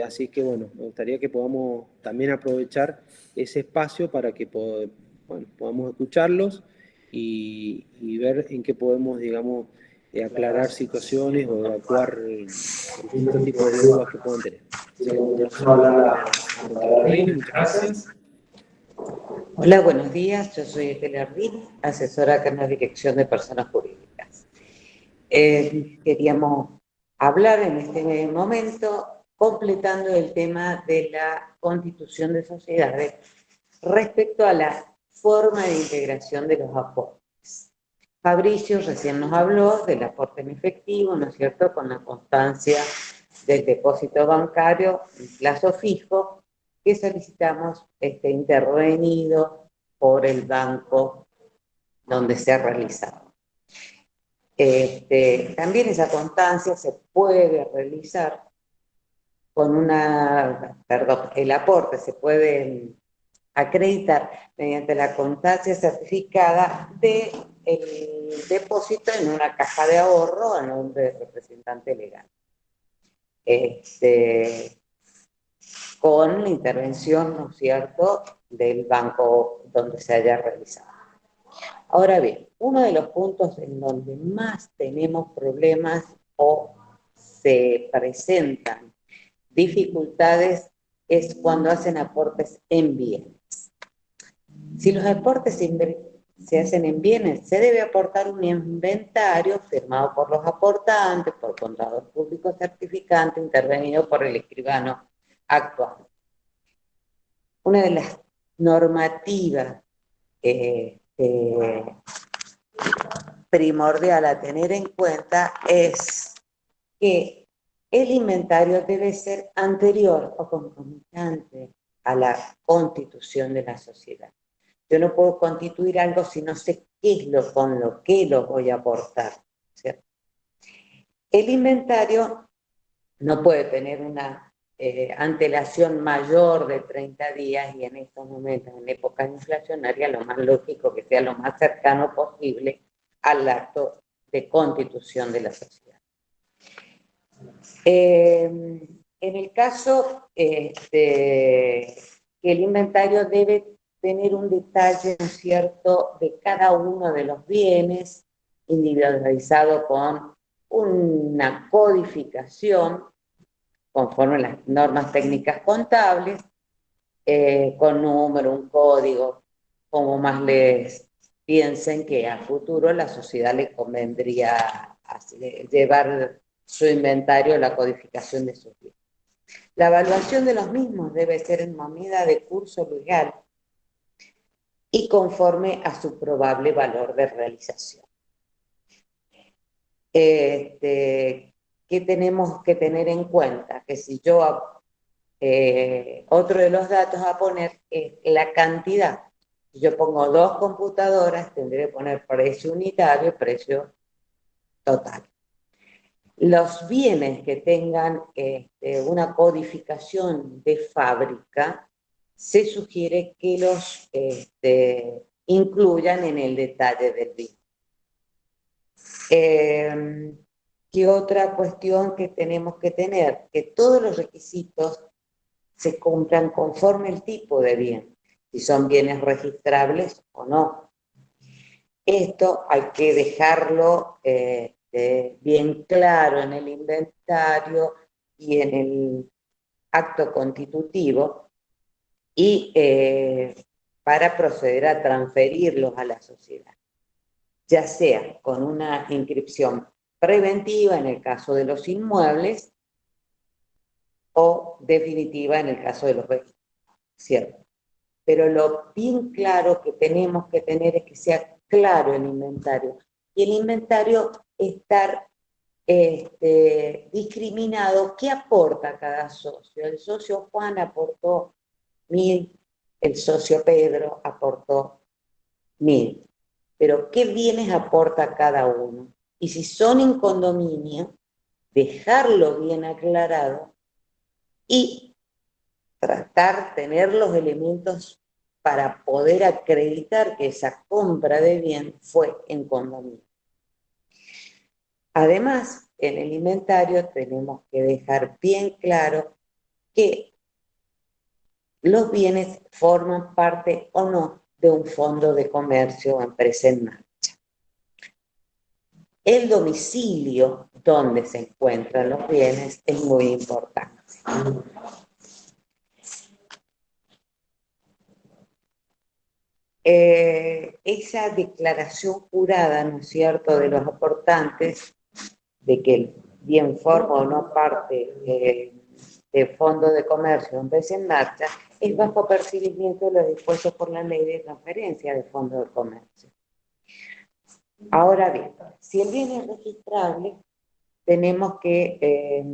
Así que bueno, me gustaría que podamos también aprovechar ese espacio para que podamos escucharlos y ver en qué podemos, digamos, aclarar situaciones o evacuar distintos tipos de dudas que puedan tener. Así que bueno, paso a hablar a la contadora Rini. Muchas gracias. Hola, buenos días. Yo soy Estela Rini, asesora acá en la Dirección de Personas Jurídicas. Queríamos hablar en este momento, completando el tema de la constitución de sociedades respecto a la forma de integración de los aportes. Fabricio recién nos habló del aporte en efectivo, ¿no es cierto?, con la constancia del depósito bancario en plazo fijo que solicitamos intervenido por el banco donde se ha realizado. También esa constancia se puede realizar con el aporte se puede acreditar mediante la constancia certificada del depósito en una caja de ahorro a nombre del representante legal. Con la intervención, ¿no es cierto?, del banco donde se haya realizado. Ahora bien, uno de los puntos en donde más tenemos problemas o se presentan dificultades es cuando hacen aportes en bienes. Si los aportes se hacen en bienes, se debe aportar un inventario firmado por los aportantes, por contador público certificante, intervenido por el escribano actual. Una de las normativas primordial a tener en cuenta es que el inventario debe ser anterior o concomitante a la constitución de la sociedad. Yo no puedo constituir algo si no sé qué es con lo que lo voy a aportar, ¿cierto? El inventario no puede tener una antelación mayor de 30 días y en estos momentos, en época inflacionaria, lo más lógico que sea lo más cercano posible al acto de constitución de la sociedad. En el caso que el inventario debe tener un detalle, ¿no es cierto?, de cada uno de los bienes, individualizado con una codificación conforme a las normas técnicas contables, con número, un código, como más les piensen que a futuro la sociedad le convendría llevar su inventario a la codificación de sus bienes. La evaluación de los mismos debe ser en moneda de curso legal y conforme a su probable valor de realización. ¿Qué tenemos que tener en cuenta? Que si yo, otro de los datos a poner es la cantidad. Si yo pongo 2 computadoras, tendré que poner precio unitario, precio total. Los bienes que tengan una codificación de fábrica, se sugiere que los incluyan en el detalle del bien. ¿Qué otra cuestión que tenemos que tener? Que todos los requisitos se compran conforme el tipo de bien, si son bienes registrables o no. Esto hay que dejarlo bien claro en el inventario y en el acto constitutivo y para proceder a transferirlos a la sociedad, ya sea con una inscripción preventiva en el caso de los inmuebles o definitiva en el caso de los vehículos, ¿cierto? Pero lo bien claro que tenemos que tener es que sea claro el inventario. Y el inventario estar discriminado, ¿qué aporta cada socio? El socio Juan aportó 1.000, el socio Pedro aportó 1.000. Pero ¿qué bienes aporta cada uno? Y si son en condominio, dejarlo bien aclarado y tratar, tener los elementos para poder acreditar que esa compra de bien fue en condominio. Además, en el inventario tenemos que dejar bien claro que los bienes forman parte o no de un fondo de comercio o empresa en marcha. El domicilio donde se encuentran los bienes es muy importante. Esa declaración jurada, ¿no es cierto?, de los aportantes, de que el bien forma o no parte de fondo de comercio o empresa en marcha, es bajo percibimiento de lo dispuesto por la ley de transferencia de fondo de comercio. Ahora bien, si el bien es registrable, tenemos que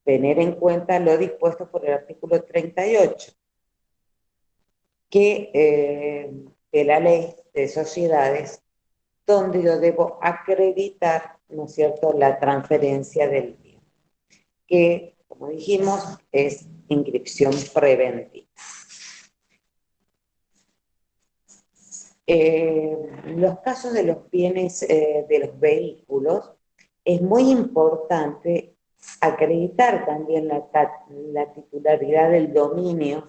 tener en cuenta lo dispuesto por el artículo 38, de la ley de sociedades, donde yo debo acreditar, ¿no es cierto?, la transferencia del bien, que, como dijimos, es inscripción preventiva. Los casos de los bienes de los vehículos, es muy importante acreditar también la titularidad del dominio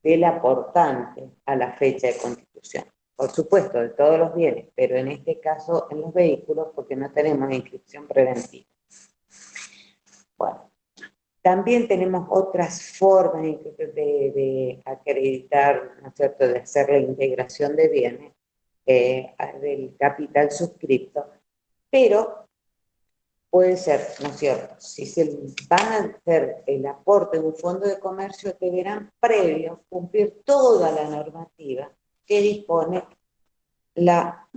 del aportante a la fecha de constitución. Por supuesto, de todos los bienes, pero en este caso en los vehículos, porque no tenemos inscripción preventiva. Bueno, también tenemos otras formas de acreditar, ¿no es cierto?, de hacer la integración de bienes del capital suscripto, pero puede ser, ¿no es cierto?, si se van a hacer el aporte de un fondo de comercio, deberán previo cumplir toda la normativa que dispone la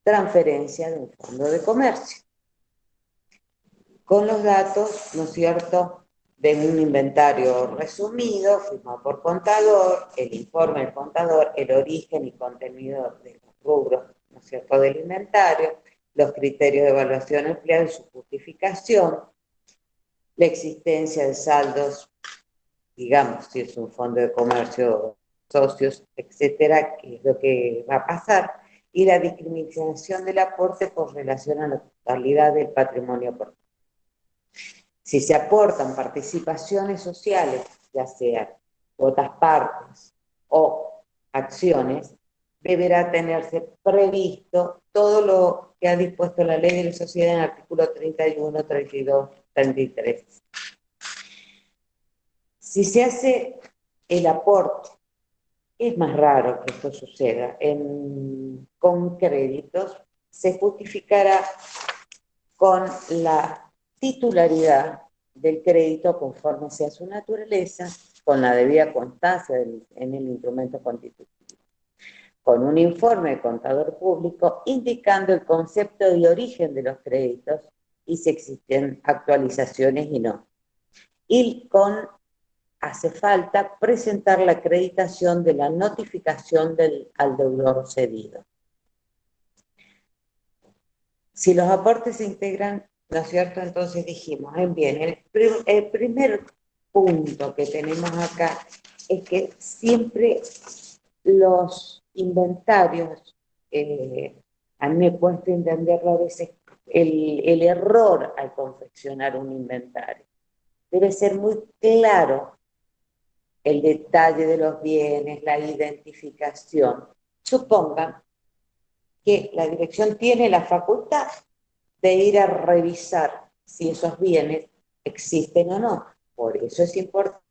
transferencia de un fondo de comercio, con los datos, ¿no es cierto?, de un inventario resumido, firmado por contador, el informe del contador, el origen y contenido de los rubros, ¿no es cierto?, del inventario, los criterios de evaluación empleados y su justificación, la existencia de saldos, digamos, si es un fondo de comercio, socios, etcétera, que es lo que va a pasar, y la discriminación del aporte por relación a la totalidad del patrimonio aportado. Si se aportan participaciones sociales, ya sean cuotas partes o acciones, deberá tenerse previsto todo lo que ha dispuesto la ley de la sociedad en el artículo 31, 32, 33. Si se hace el aporte, es más raro que esto suceda, con créditos, se justificará con la titularidad del crédito conforme sea su naturaleza, con la debida constancia en el instrumento constitutivo, con un informe de contador público indicando el concepto y origen de los créditos y si existen actualizaciones y no. Y hace falta presentar la acreditación de la notificación al deudor cedido. Si los aportes se integran, ¿no es cierto?, entonces dijimos, bien, el primer punto que tenemos acá es que siempre los inventarios, a mí me cuesta entenderlo a veces, el error al confeccionar un inventario. Debe ser muy claro el detalle de los bienes, la identificación. Supongan que la dirección tiene la facultad de ir a revisar si esos bienes existen o no. Por eso es importante.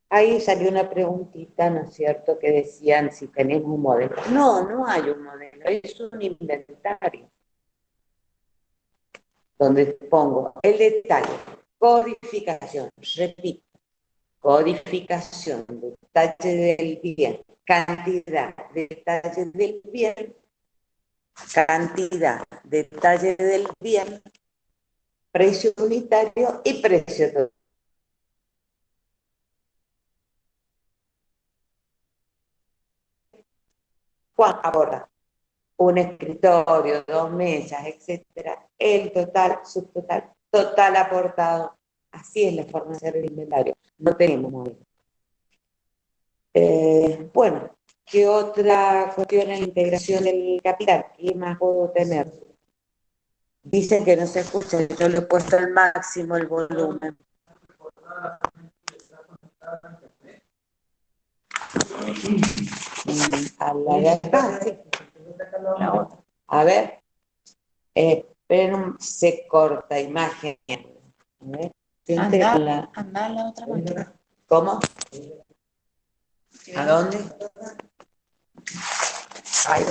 Ahí salió una preguntita, ¿no es cierto?, que decían si tenemos un modelo. No, no hay un modelo, es un inventario. Donde pongo el detalle, codificación, repito, codificación, detalle del bien, cantidad, detalle del bien, cantidad, detalle del bien, precio unitario y precio total. Juan aborda un escritorio, 2 mesas, etcétera, el total, subtotal, total aportado. Así es la forma de hacer el inventario. No tenemos modelo. Bueno, ¿qué otra cuestión es la integración del capital? ¿Qué más puedo tener? Dicen que no se escucha, yo le he puesto al máximo el volumen. A la de acá, sí. La otra. A ver, pero se corta imagen. A ver, anda a la otra máquina. ¿Cómo? ¿A dónde? Ahí.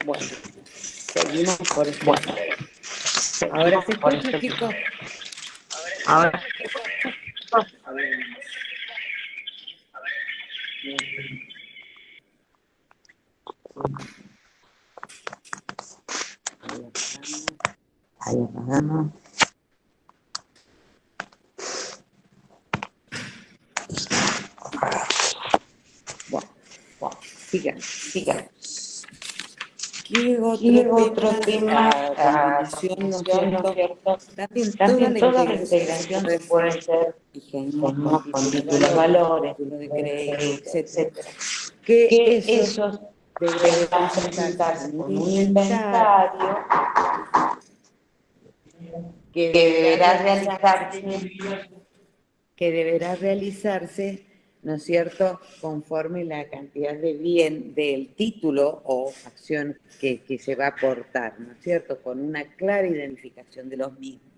Bueno, seguimos por este. Bueno. Ahora se escucha, chicos. Ahora. Ahí apagamos. Bueno, sigan. ¿Qué otro tema? A continuación, ¿no es cierto? También toda la integración se puede hacer con títulos, valores, títulos de crédito, etcétera. Que esos deberán presentarse con un inventario que deberá realizarse, ¿no es cierto?, conforme la cantidad de bien del título o acción que se va a aportar, ¿no es cierto?, con una clara identificación de los mismos.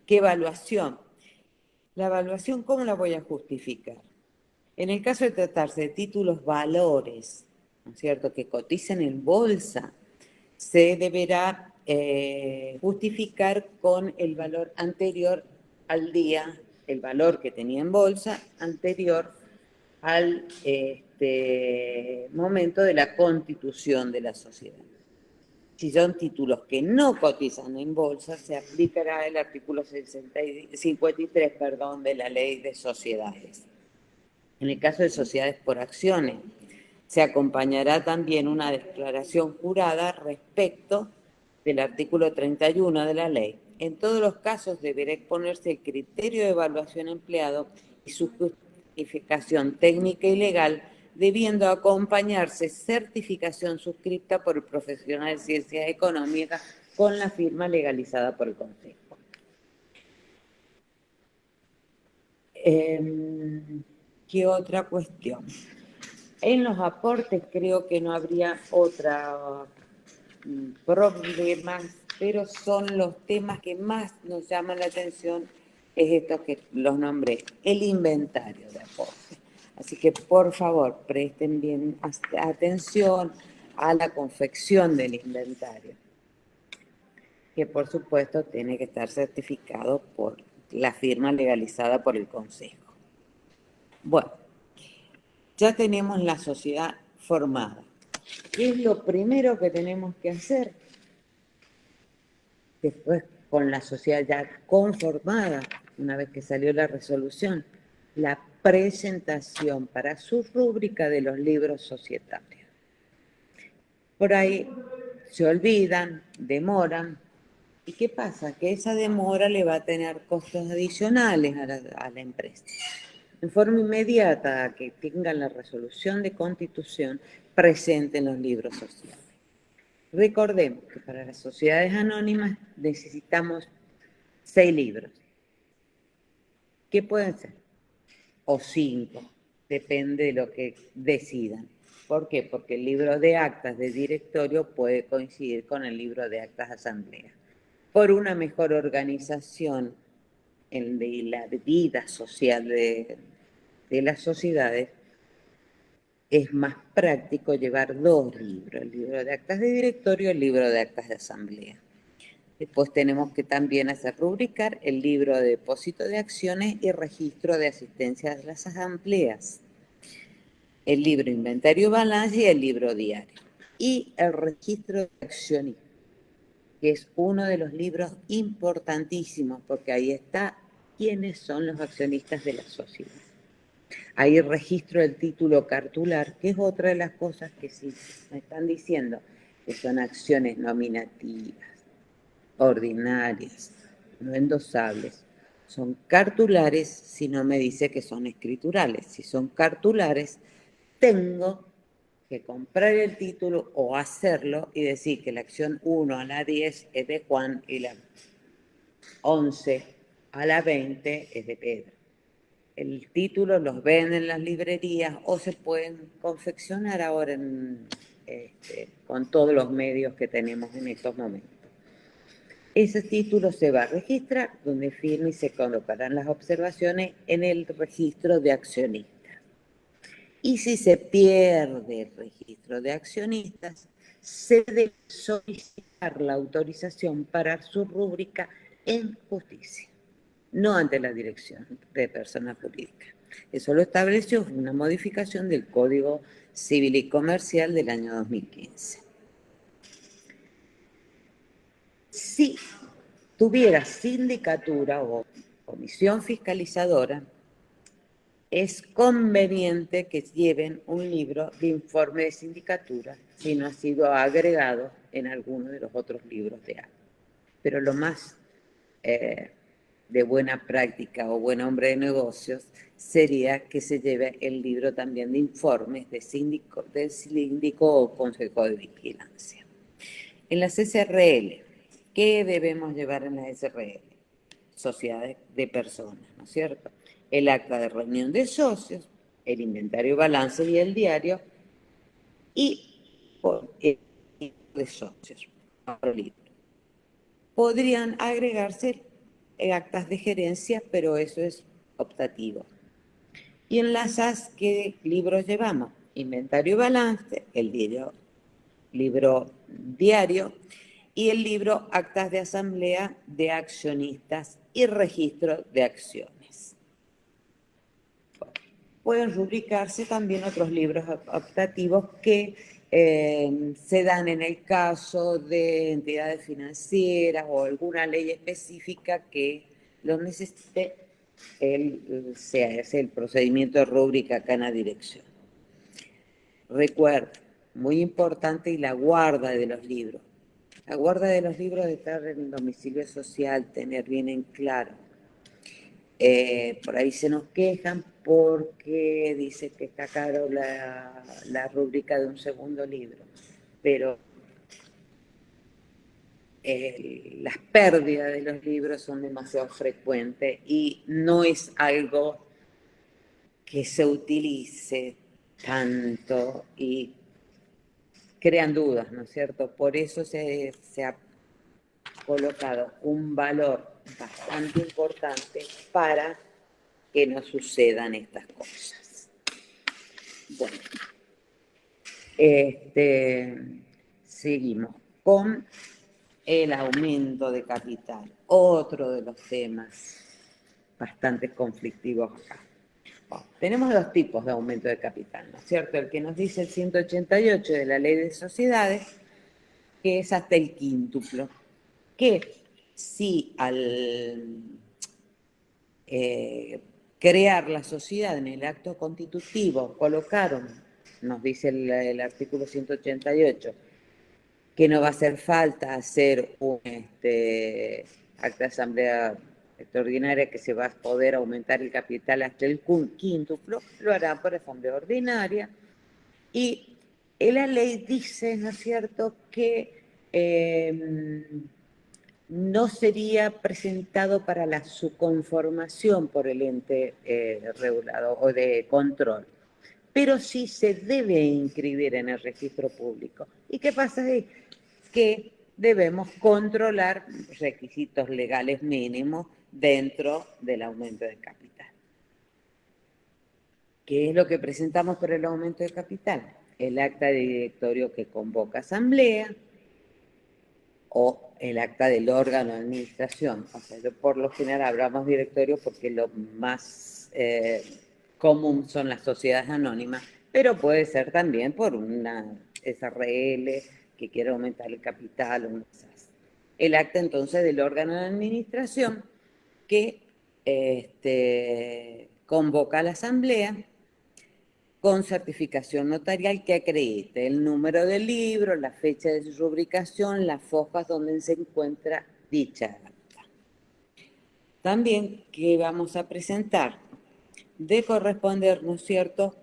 ¿Qué evaluación? La evaluación, ¿cómo la voy a justificar? En el caso de tratarse de títulos valores, ¿no es cierto?, que cotizan en bolsa, se deberá justificar con el valor anterior al día, el valor que tenía en bolsa anterior al momento de la constitución de la sociedad. Si son títulos que no cotizan en bolsa, se aplicará el artículo 53, de la Ley de Sociedades. En el caso de sociedades por acciones, se acompañará también una declaración jurada respecto del artículo 31 de la ley. En todos los casos deberá exponerse el criterio de evaluación empleado y su justificación técnica y legal, debiendo acompañarse certificación suscrita por el profesional de ciencias económicas con la firma legalizada por el Consejo. ¿Qué otra cuestión? En los aportes creo que no habría otro problema, pero son los temas que más nos llaman la atención, es estos que los nombré, el inventario de aportes. Así que, por favor, presten bien atención a la confección del inventario, que por supuesto tiene que estar certificado por la firma legalizada por el Consejo. Bueno, ya tenemos la sociedad formada. ¿Qué es lo primero que tenemos que hacer? Después, con la sociedad ya conformada, una vez que salió la resolución, la presentación para su rúbrica de los libros societarios. Por ahí se olvidan, demoran, ¿Y qué pasa? Que esa demora le va a tener costos adicionales a la empresa. En forma inmediata, a que tengan la resolución de constitución, presenten los libros sociales. Recordemos que para las sociedades anónimas necesitamos 6 libros. ¿Qué pueden ser? O 5, depende de lo que decidan. ¿Por qué? Porque el libro de actas de directorio puede coincidir con el libro de actas de asamblea. Por una mejor organización de la vida social de las sociedades, es más práctico llevar 2 libros, el libro de actas de directorio y el libro de actas de asamblea. Después tenemos que también hacer rubricar el libro de depósito de acciones y registro de asistencia a las asambleas, el libro inventario y balance y el libro diario. Y el registro de accionistas, que es uno de los libros importantísimos, porque ahí está quiénes son los accionistas de la sociedad. Ahí registro el título cartular, que es otra de las cosas que sí me están diciendo, que son acciones nominativas, ordinarias, no endosables. Son cartulares si no me dice que son escriturales. Si son cartulares, tengo que comprar el título o hacerlo y decir que la acción 1 a la 10 es de Juan y la 11 a la 20 es de Pedro. El título los venden en las librerías o se pueden confeccionar ahora con todos los medios que tenemos en estos momentos. Ese título se va a registrar, donde firme y se colocarán las observaciones en el registro de accionistas. Y si se pierde el registro de accionistas, se debe solicitar la autorización para su rúbrica en justicia, no ante la Dirección de Personas Jurídicas. Eso lo estableció una modificación del Código Civil y Comercial del año 2015. Si tuviera sindicatura o comisión fiscalizadora, es conveniente que lleven un libro de informe de sindicatura si no ha sido agregado en alguno de los otros libros de acta. Pero lo más de buena práctica o buen hombre de negocios sería que se lleve el libro también de informes de síndico o consejo de vigilancia. En las SRL, ¿qué debemos llevar en las SRL? Sociedades de personas, ¿no es cierto? El acta de reunión de socios, el inventario, balance y el diario, y el libro de socios. Podrían agregarse actas de gerencia, pero eso es optativo. Y en las SAS, ¿qué libros llevamos? Inventario y balance, el libro diario y el libro actas de asamblea de accionistas y registro de acciones. Pueden rubricarse también otros libros optativos que se dan en el caso de entidades financieras o alguna ley específica que lo necesite, se hace el procedimiento de rúbrica acá en la dirección. Recuerda, muy importante, y la guarda de los libros. La guarda de los libros de estar en el domicilio social, tener bien en claro. Por ahí se nos quejan porque dice que está caro la rúbrica de un segundo libro, pero las pérdidas de los libros son demasiado frecuentes y no es algo que se utilice tanto y crean dudas, ¿no es cierto? Por eso se ha colocado un valor bastante importante para que no sucedan estas cosas. Bueno, seguimos con el aumento de capital, otro de los temas bastante conflictivos acá. Bueno, tenemos 2 tipos de aumento de capital, ¿no es cierto? El que nos dice el 188 de la Ley de Sociedades, que es hasta el quíntuplo, que si al crear la sociedad en el acto constitutivo colocaron, nos dice el artículo 188, que no va a hacer falta hacer un acta de asamblea extraordinaria, que se va a poder aumentar el capital hasta el quíntuplo, lo hará por asamblea ordinaria. Y la ley dice, ¿no es cierto?, que no sería presentado para su conformación por el ente regulador o de control, pero sí se debe inscribir en el registro público. ¿Y qué pasa ahí? Que debemos controlar requisitos legales mínimos dentro del aumento de capital. ¿Qué es lo que presentamos por el aumento de capital? El acta de directorio que convoca asamblea o el acta del órgano de administración. O sea, por lo general hablamos directorio porque lo más común son las sociedades anónimas, pero puede ser también por una SRL que quiere aumentar el capital o una SAS. El acta entonces del órgano de administración que convoca a la asamblea con certificación notarial que acredite el número del libro, la fecha de su rubricación, las fojas donde se encuentra dicha acta. También que vamos a presentar de corresponder, ¿no es cierto?,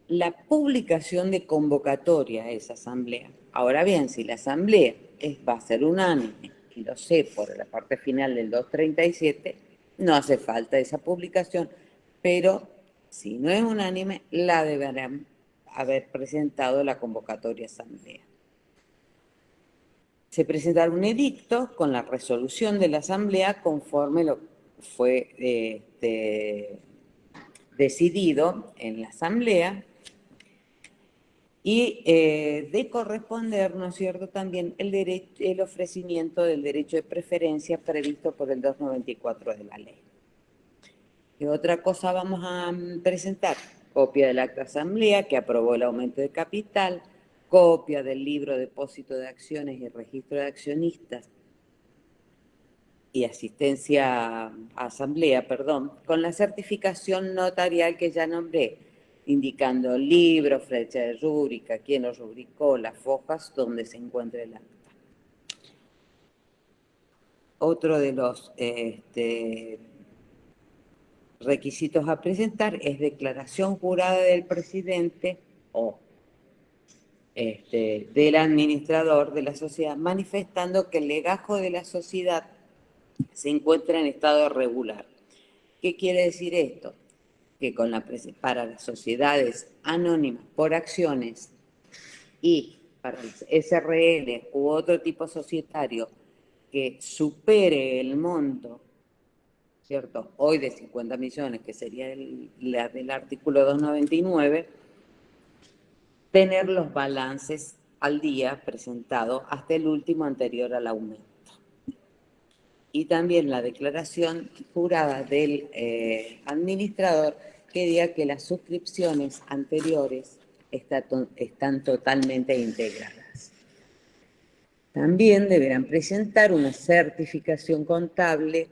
la publicación de convocatoria a esa asamblea. Ahora bien, si la asamblea va a ser unánime, y lo sé por la parte final del 237, no hace falta esa publicación, pero si no es unánime, la deberán haber presentado la convocatoria a asamblea. Se presentará un edicto con la resolución de la asamblea conforme lo fue decidido en la asamblea, y de corresponder, ¿no es cierto?, también el ofrecimiento del derecho de preferencia previsto por el 294 de la ley. ¿Qué otra cosa vamos a presentar? Copia del acta de asamblea que aprobó el aumento de capital, copia del libro depósito de acciones y registro de accionistas y asistencia a asamblea, perdón, con la certificación notarial que ya nombré, indicando libro, fecha de rúbrica, quién lo rubricó, las fojas donde se encuentra el acta. Otro de los requisitos a presentar es declaración jurada del presidente o del administrador de la sociedad, manifestando que el legajo de la sociedad se encuentra en estado regular. ¿Qué quiere decir esto? Que para las sociedades anónimas por acciones y para el SRL u otro tipo societario que supere el monto, ¿cierto?, hoy de 50 millones, que sería la del artículo 299, tener los balances al día presentados hasta el último anterior al aumento. Y también la declaración jurada del administrador que diga que las suscripciones anteriores están totalmente integradas. También deberán presentar una certificación contable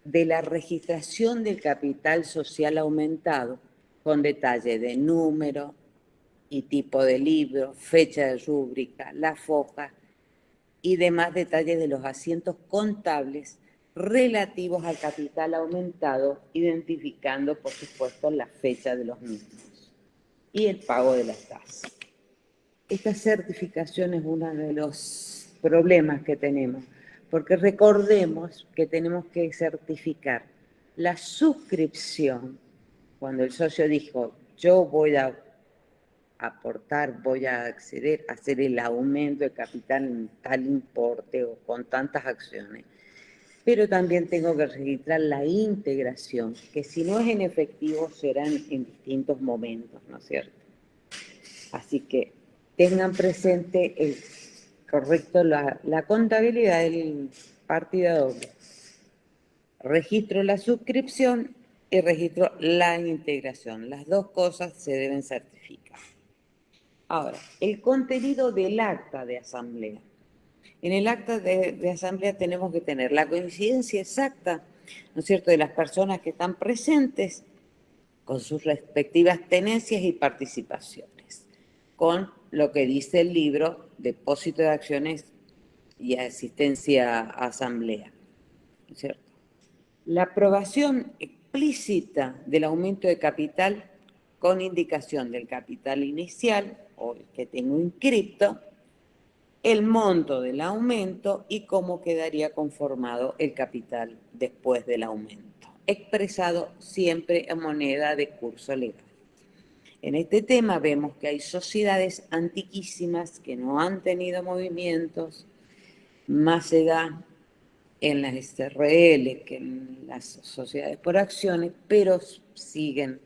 de la registración del capital social aumentado con detalle de número y tipo de libro, fecha de rúbrica, la foja y demás detalles de los asientos contables relativos al capital aumentado, identificando, por supuesto, la fecha de los mismos y el pago de las tasas. Esta certificación es uno de los problemas que tenemos, porque recordemos que tenemos que certificar la suscripción. Cuando el socio dijo, yo voy a aportar, voy a acceder a hacer el aumento de capital en tal importe o con tantas acciones, pero también tengo que registrar la integración, que si no es en efectivo serán en distintos momentos, ¿no es cierto? Así que tengan presente la contabilidad del partida doble. Registro la suscripción y registro la integración. Las dos cosas se deben certificar. Ahora, el contenido del acta de asamblea. En el acta de asamblea tenemos que tener la coincidencia exacta, ¿no es cierto?, de las personas que están presentes con sus respectivas tenencias y participaciones, con lo que dice el libro, depósito de acciones y asistencia a asamblea, ¿cierto? La aprobación explícita del aumento de capital con indicación del capital inicial o el que tengo inscripto, el monto del aumento y cómo quedaría conformado el capital después del aumento, expresado siempre en moneda de curso legal. En este tema vemos que hay sociedades antiquísimas que no han tenido movimientos, más se da en las SRL que en las sociedades por acciones, pero siguen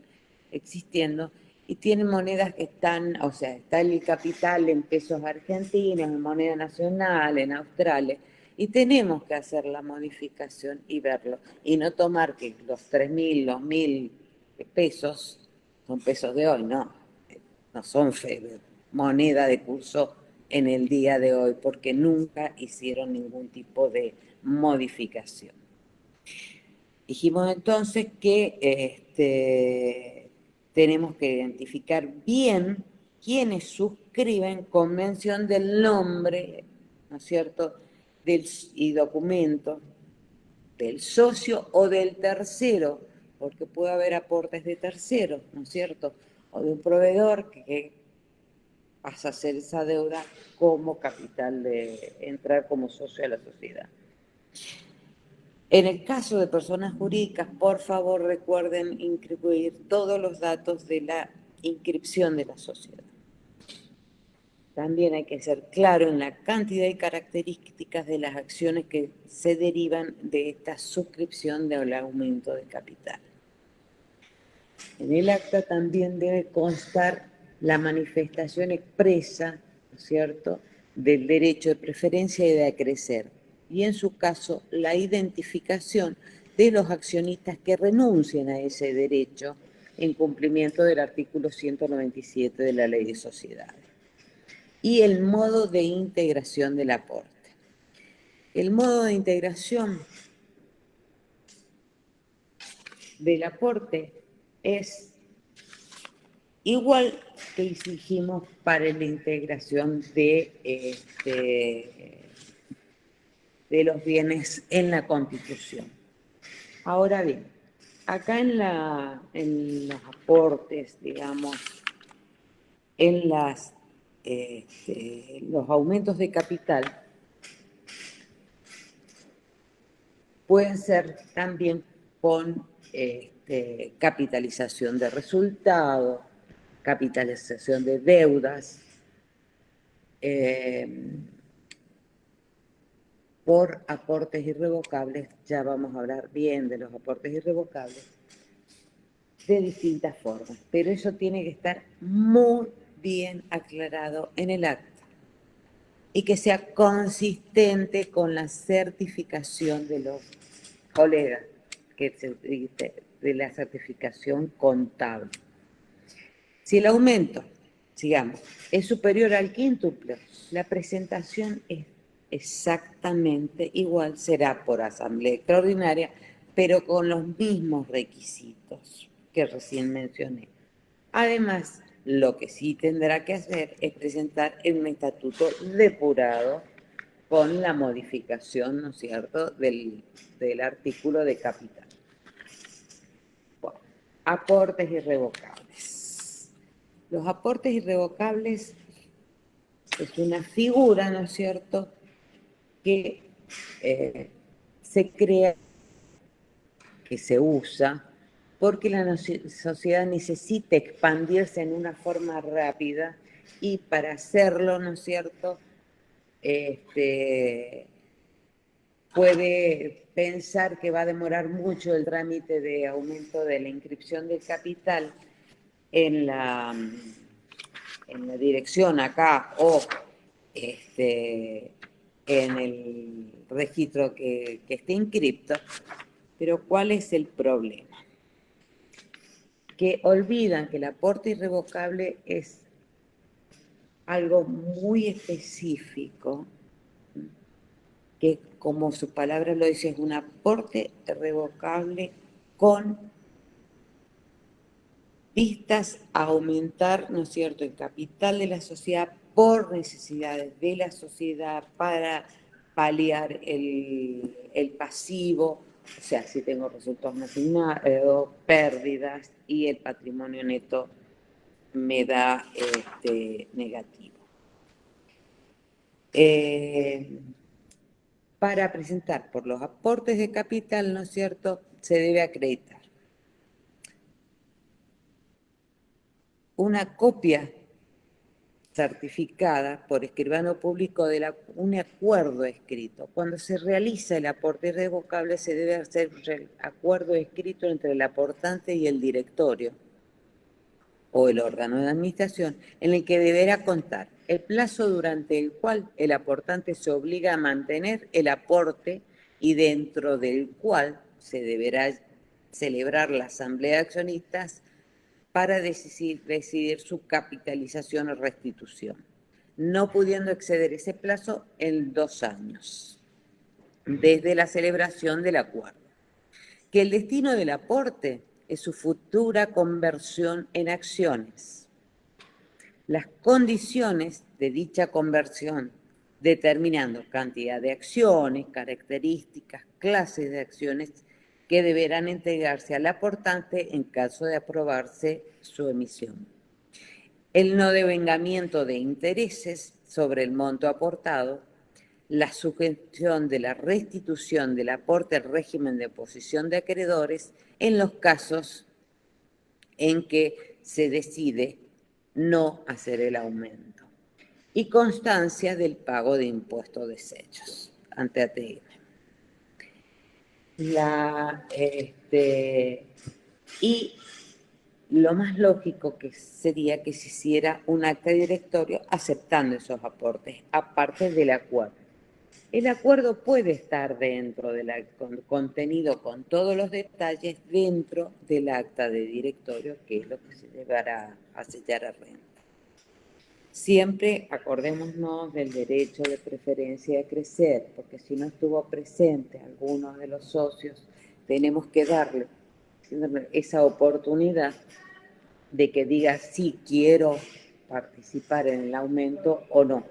existiendo y tienen monedas que están, o sea, está el capital en pesos argentinos, en moneda nacional, en australes, y tenemos que hacer la modificación y verlo, y no tomar que los 3.000, los 1.000 pesos son pesos de hoy, no son moneda de curso en el día de hoy, porque nunca hicieron ningún tipo de modificación. Dijimos entonces que tenemos que identificar bien quiénes suscriben con mención del nombre, ¿no es cierto?, y documentos del socio o del tercero, porque puede haber aportes de terceros, ¿no es cierto?, o de un proveedor que pasa a ser esa deuda como capital de entrar como socio de la sociedad. En el caso de personas jurídicas, por favor recuerden incluir todos los datos de la inscripción de la sociedad. También hay que ser claro en la cantidad y características de las acciones que se derivan de esta suscripción del aumento de capital. En el acta también debe constar la manifestación expresa, ¿no es cierto?, del derecho de preferencia y de acrecer, y en su caso la identificación de los accionistas que renuncien a ese derecho en cumplimiento del artículo 197 de la Ley de Sociedades. Y el modo de integración del aporte. El modo de integración del aporte es igual que exigimos para la integración de los bienes en la Constitución. Ahora bien, acá en los aportes, digamos, en los aumentos de capital, pueden ser también con capitalización de resultados, capitalización de deudas, por aportes irrevocables. Ya vamos a hablar bien de los aportes irrevocables de distintas formas, pero eso tiene que estar muy bien aclarado en el acta y que sea consistente con la certificación de los colegas, de la certificación contable. Si el aumento, sigamos, es superior al quíntuple, la presentación es exactamente igual, será por asamblea extraordinaria, pero con los mismos requisitos que recién mencioné. Además, lo que sí tendrá que hacer es presentar un estatuto depurado con la modificación, ¿no es cierto?, del artículo de capital. Bueno, aportes irrevocables. Los aportes irrevocables es una figura, ¿no es cierto?, que se crea, que se usa, porque la sociedad necesita expandirse en una forma rápida y para hacerlo, ¿no es cierto?, puede pensar que va a demorar mucho el trámite de aumento de la inscripción del capital en la dirección acá o en el registro que esté inscripto, pero ¿cuál es el problema? Que olvidan que el aporte irrevocable es algo muy específico, que como su palabra lo dice, es un aporte irrevocable con vistas a aumentar, ¿no es cierto?, el capital de la sociedad por necesidades de la sociedad para paliar el pasivo, o sea, si tengo resultados no pérdidas y el patrimonio neto me da negativo. Para presentar por los aportes de capital, ¿no es cierto?, se debe acreditar una copia certificada por escribano público de un acuerdo escrito. Cuando se realiza el aporte irrevocable, se debe hacer un acuerdo escrito entre el aportante y el directorio o el órgano de administración, en el que deberá contar el plazo durante el cual el aportante se obliga a mantener el aporte y dentro del cual se deberá celebrar la asamblea de accionistas para decidir su capitalización o restitución, no pudiendo exceder ese plazo en 2 años, desde la celebración del acuerdo. Que el destino del aporte es su futura conversión en acciones. Las condiciones de dicha conversión, determinando cantidad de acciones, características, clases de acciones que deberán entregarse al aportante en caso de aprobarse su emisión. El no devengamiento de intereses sobre el monto aportado, la sujeción de la restitución del aporte al régimen de oposición de acreedores en los casos en que se decide no hacer el aumento, y constancia del pago de impuestos desechos ante ATM. Y lo más lógico que sería que se hiciera un acta de directorio aceptando esos aportes, aparte del acuerdo. El acuerdo puede estar dentro del contenido con todos los detalles dentro del acta de directorio, que es lo que se llevará a sellar a renta. Siempre acordémonos del derecho de preferencia de crecer, porque si no estuvo presente alguno de los socios, tenemos que darle esa oportunidad de que diga si quiero participar en el aumento o no.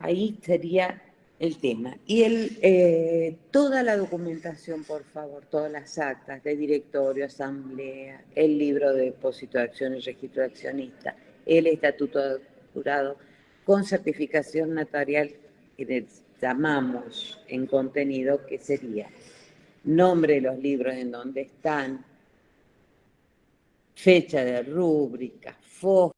Ahí sería el tema. Y toda la documentación, por favor, todas las actas de directorio, asamblea, el libro de depósito de acciones, registro de accionista, el estatuto de jurado, con certificación notarial que les llamamos en contenido, que sería nombre de los libros en donde están, fecha de rúbrica, FOS,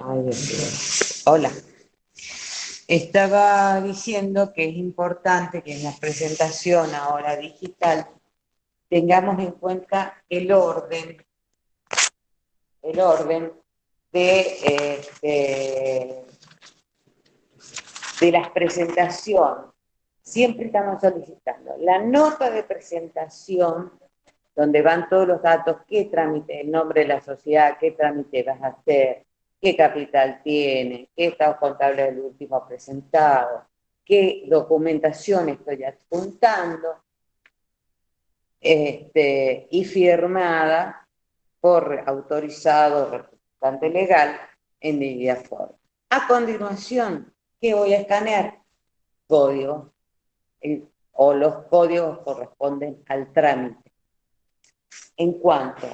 Ay, Dios mío. Hola. Estaba diciendo que es importante que en la presentación ahora digital tengamos en cuenta el orden de las presentaciones. Siempre estamos solicitando la nota de presentación, donde van todos los datos, qué trámite, el nombre de la sociedad, qué trámite vas a hacer, qué capital tiene, qué estado contable del último presentado, qué documentación estoy adjuntando, y firmada por autorizado representante legal en debida forma. A continuación, ¿qué voy a escanear? Código, o los códigos corresponden al trámite. En cuanto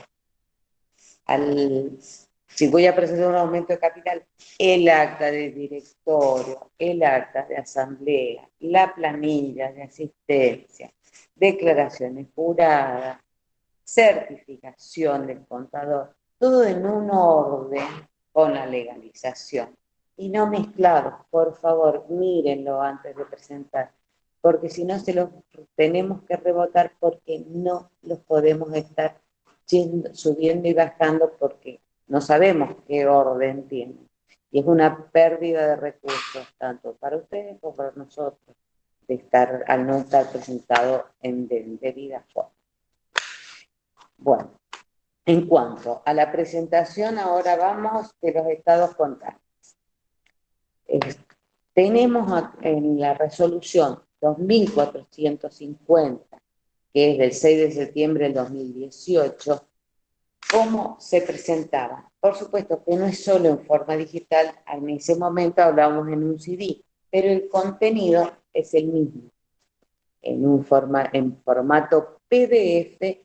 si voy a presentar un aumento de capital, el acta de directorio, el acta de asamblea, la planilla de asistencia, declaraciones juradas, certificación del contador, todo en un orden con la legalización. Y no mezclados, por favor, mírenlo antes de presentar, porque si no se los tenemos que rebotar porque no los podemos estar subiendo y bajando porque no sabemos qué orden tienen. Y es una pérdida de recursos, tanto para ustedes como para nosotros, al no estar presentado en debida forma. Bueno, en cuanto a la presentación, ahora vamos de los estados contables. Tenemos en la resolución 2450, que es del 6 de septiembre del 2018, cómo se presentaba. Por supuesto que no es solo en forma digital, en ese momento hablábamos en un CD, pero el contenido es el mismo. En formato PDF,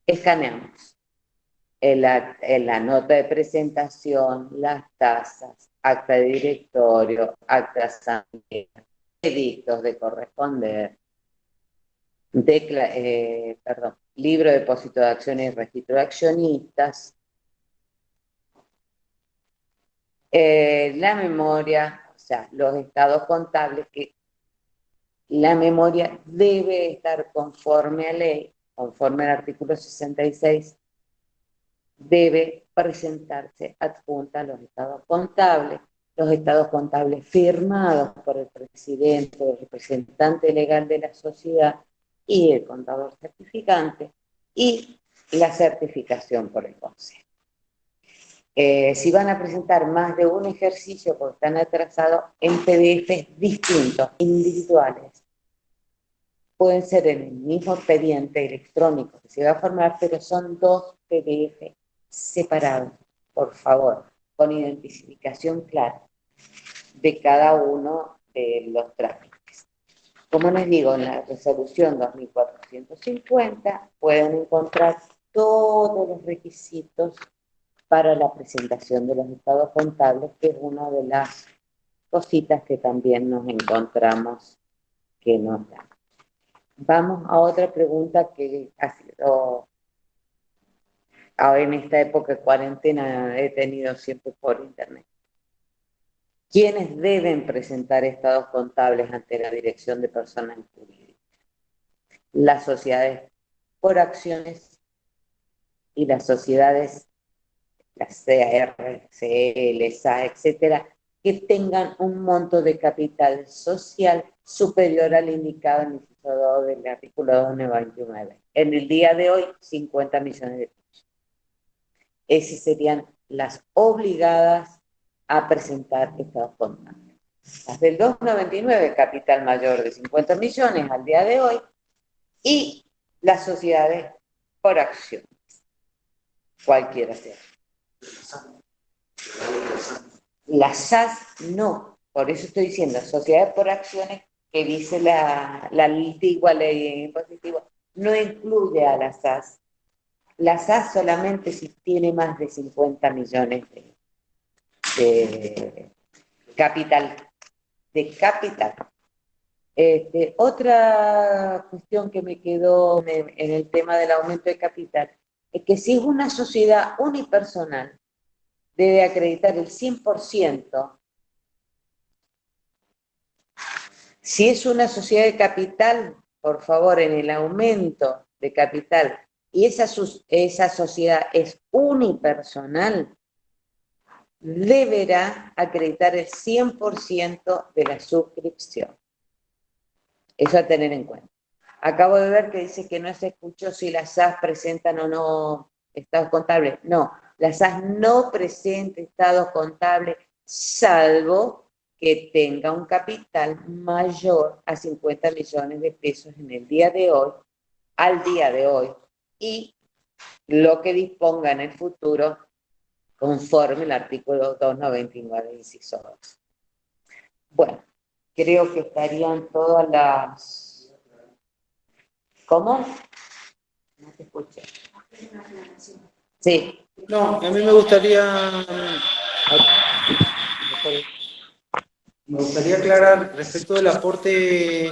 escaneamos la nota de presentación, las tasas, acta de directorio, acta de asamblea, edictos de corresponder, libro de depósito de acciones y registro de accionistas, la memoria, o sea, los estados contables, que la memoria debe estar conforme a ley, conforme al artículo 66, debe presentarse adjunta a los estados contables firmados por el presidente, el representante legal de la sociedad y el contador certificante, y la certificación por el consejo. Si van a presentar más de un ejercicio porque están atrasados, en PDF distintos, individuales, pueden ser en el mismo expediente electrónico que se va a formar, pero son dos PDF separados, por favor, con identificación clara de cada uno de los trámites. Como les digo, en la resolución 2450 pueden encontrar todos los requisitos para la presentación de los estados contables, que es una de las cositas que también nos encontramos que nos dan. Vamos a otra pregunta que ha sido, ahora en esta época de cuarentena, he tenido siempre por internet. ¿Quiénes deben presentar estados contables ante la Dirección de Personas Jurídicas? Las sociedades por acciones y las sociedades, las CAR, CL, SA, etcétera, que tengan un monto de capital social superior al indicado en el inciso 2 del artículo 229. En el día de hoy, 50 millones de pesos. Esas serían las obligadas a presentar estados contables. Las del 299, capital mayor de 50 millones al día de hoy, y las sociedades por acciones, cualquiera sea. Las SAS no, por eso estoy diciendo, sociedades por acciones, que dice la antigua ley impositiva, no incluye a las SAS. La SAS solamente si tiene más de 50 millones de capital. Otra cuestión que me quedó en el tema del aumento de capital es que si es una sociedad unipersonal, debe acreditar el 100%. Si es una sociedad de capital, por favor, en el aumento de capital, y esa sociedad es unipersonal, deberá acreditar el 100% de la suscripción. Eso a tener en cuenta. Acabo de ver que dice que no se escuchó si las SAS presentan o no estados contables. No, las SAS no presentan estados contables, salvo que tenga un capital mayor a 50 millones de pesos en el día de hoy, al día de hoy, y lo que disponga en el futuro conforme el artículo 299, inciso 2. Bueno, creo que estarían todas las... ¿Cómo? No te escuché. Sí. No, a mí me gustaría aclarar respecto del aporte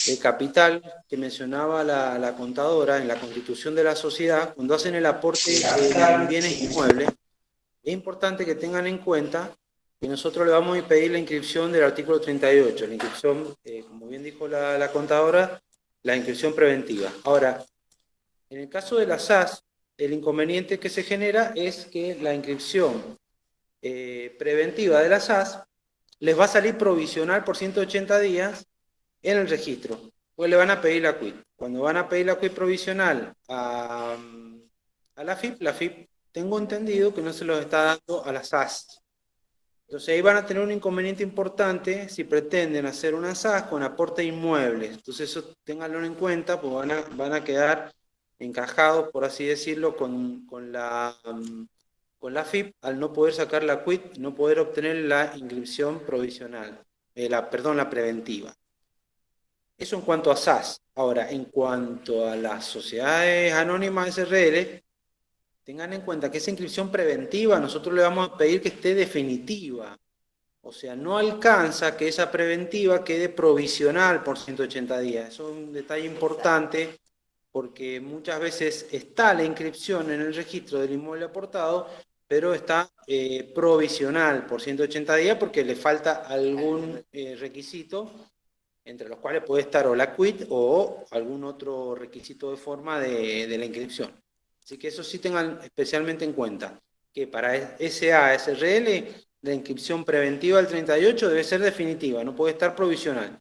de capital que mencionaba la contadora en la constitución de la sociedad. Cuando hacen el aporte en bienes inmuebles, es importante que tengan en cuenta que nosotros le vamos a pedir la inscripción del artículo 38, la inscripción, como bien dijo la contadora, la inscripción preventiva. Ahora, en el caso de las SAS, el inconveniente que se genera es que la inscripción preventiva de las SAS les va a salir provisional por 180 días en el registro, pues le van a pedir la quit. Cuando van a pedir la quit provisional a la FIP tengo entendido que no se los está dando a las SAS. Entonces ahí van a tener un inconveniente importante si pretenden hacer una SAS con aporte inmuebles. Entonces eso ténganlo en cuenta, pues van a quedar encajados, por así decirlo, con la FIP al no poder sacar la quit, no poder obtener la inscripción provisional, la preventiva. Eso en cuanto a SAS. Ahora, en cuanto a las sociedades anónimas SRL, tengan en cuenta que esa inscripción preventiva nosotros le vamos a pedir que esté definitiva. O sea, no alcanza que esa preventiva quede provisional por 180 días. Eso es un detalle importante porque muchas veces está la inscripción en el registro del inmueble aportado, pero está provisional por 180 días porque le falta algún requisito, entre los cuales puede estar o la quit o algún otro requisito de forma de la inscripción. Así que eso sí tengan especialmente en cuenta, que para SA, SRL, la inscripción preventiva del 38 debe ser definitiva, no puede estar provisional.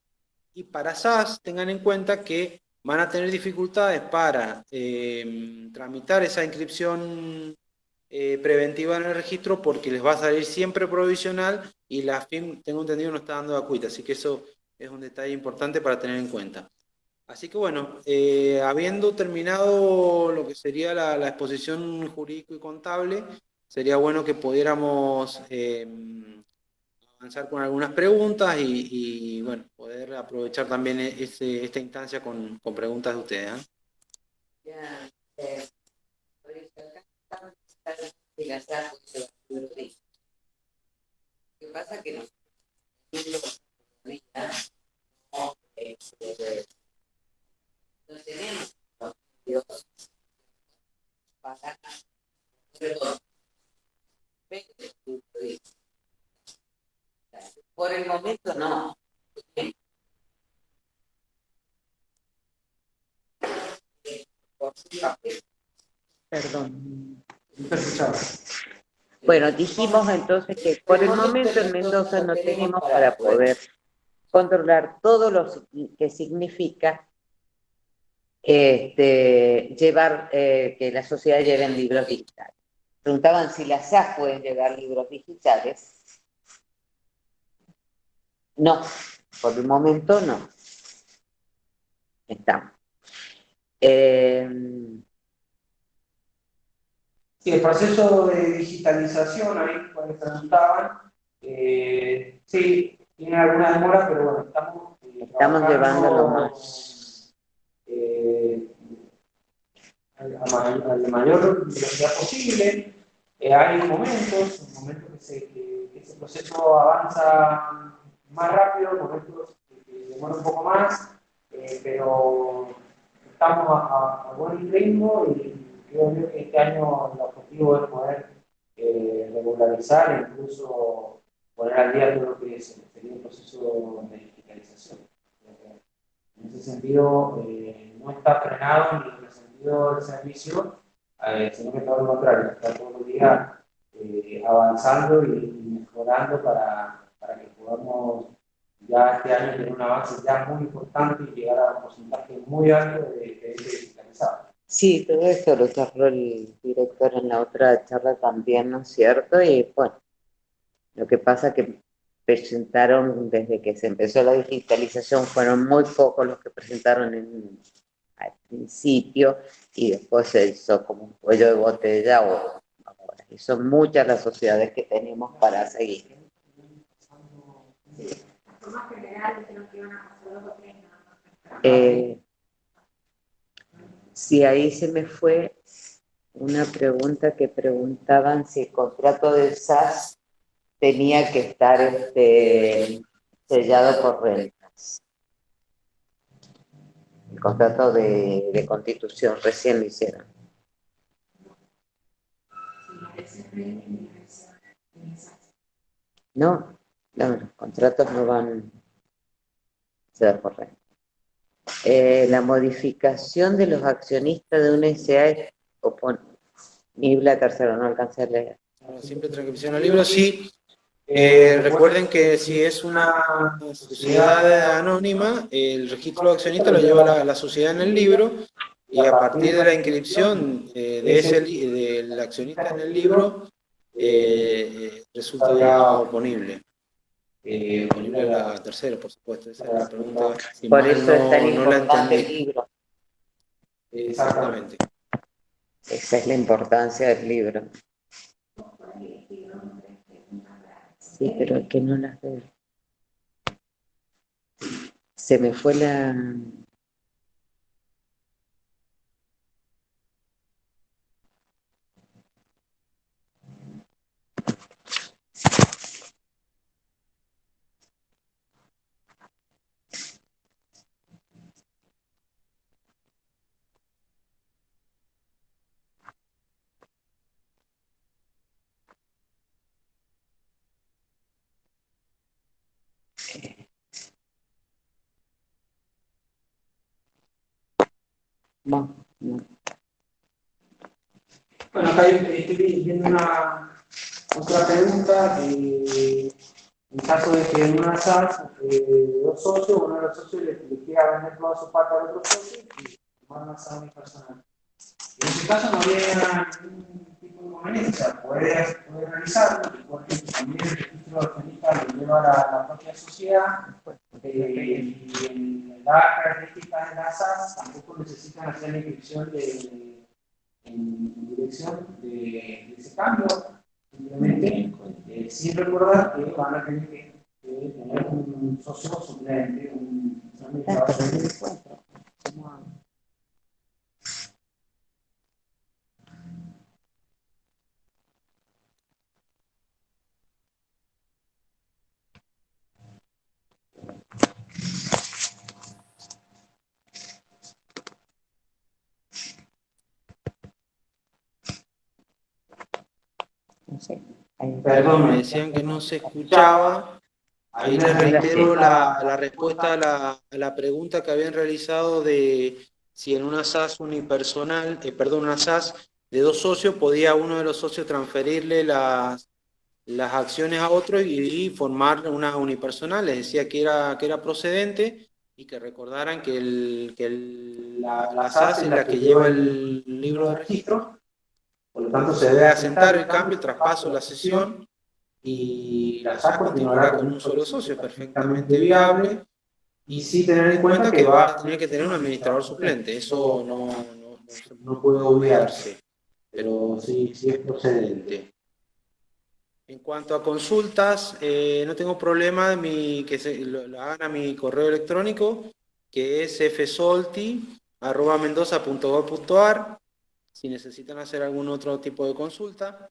Y para SAS tengan en cuenta que van a tener dificultades para tramitar esa inscripción preventiva en el registro porque les va a salir siempre provisional y la FIM, tengo entendido, no está dando acuita, así que eso es un detalle importante para tener en cuenta. Así que bueno, habiendo terminado lo que sería la exposición jurídico y contable, sería bueno que pudiéramos avanzar con algunas preguntas y bueno, poder aprovechar también esta instancia con preguntas de ustedes. Ya, por eso acá estamos de las aguas de los libros. Lo que pasa que no tenemos Dios para por el momento no. Perdón. Bueno, dijimos entonces que por el momento en Mendoza no tenemos para poder controlar todo lo que significa llevar, que la sociedad lleve en libros digitales. Preguntaban si las SAS pueden llevar libros digitales. No, por el momento no. Estamos. Sí, el proceso de digitalización, ahí cuando preguntaban, sí, tiene alguna demora, pero bueno, estamos llevándolo más a la mayor velocidad posible. Hay momentos que ese proceso avanza más rápido, momentos que demora un poco más, pero estamos a buen ritmo y creo yo que este año el objetivo es poder regularizar, incluso poner al día todo lo que sería un proceso de digitalización. En ese sentido, no está frenado ni en el sentido del servicio, sino que todo lo contrario, está todo el día avanzando y mejorando para que podamos ya este año tener un avance ya muy importante y llegar a un porcentaje muy alto de digitalizado. Sí, todo esto lo charló el director en la otra charla también, ¿no es cierto? Y bueno, lo que pasa que presentaron, desde que se empezó la digitalización, fueron muy pocos los que presentaron al principio y después se hizo como un cuello de botella o ahora. Y son muchas las sociedades que tenemos para seguir. Sí, ahí se me fue una pregunta que preguntaban si el contrato del SAS tenía que estar sellado por rentas. El contrato de constitución recién lo hicieron. No, los contratos no van sellados por rentas. La modificación de los accionistas de una SA es oponible a tercero, no alcancé a leer. Simple transcripción al libro, sí. Recuerden que si es una sociedad anónima, el registro de accionistas lo lleva la sociedad en el libro y a partir de la inscripción del accionista en el libro resulta ya oponible. Oponible a la tercera, por supuesto. Esa es la pregunta. Si Por mal eso es tan no la importante el entendí. libro. Exactamente. Esa es la importancia del libro. Sí, pero es que no las veo. Se me fue la... No, no. Bueno, acá estoy viendo otra pregunta. En caso de que en una SAS, dos socios, uno de los socios le quiera vender toda su parte al otro socio y tomar una SAS unipersonal. En este caso no habría ningún tipo de inconveniencia, puede realizarlo, porque también el registro de accionistas lo lleva a la propia sociedad y en las características de la SAS tampoco necesitan hacer la inscripción en dirección de ese cambio. Simplemente, sin recordar que van a tener que tener un socio suplente, un administrador suplente. No sé. Perdón, me decían que no se escuchaba. Ahí les reitero la respuesta a la pregunta que habían realizado de si en una SAS unipersonal, una SAS de dos socios, podía uno de los socios transferirle las acciones a otro y formar una unipersonal. Les decía que era procedente y que recordaran que la SAS es la que lleva el libro de registro, por lo tanto se debe asentar el cambio, el traspaso, la cesión, y la SAS continuará con un solo socio, es perfectamente viable, y sí tener en cuenta que va a tener que tener un administrador suplente, eso no puede obviarse, pero sí es procedente. En cuanto a consultas, no tengo problema que lo hagan a mi correo electrónico, que es fsolti@mendoza.gov.ar, si necesitan hacer algún otro tipo de consulta.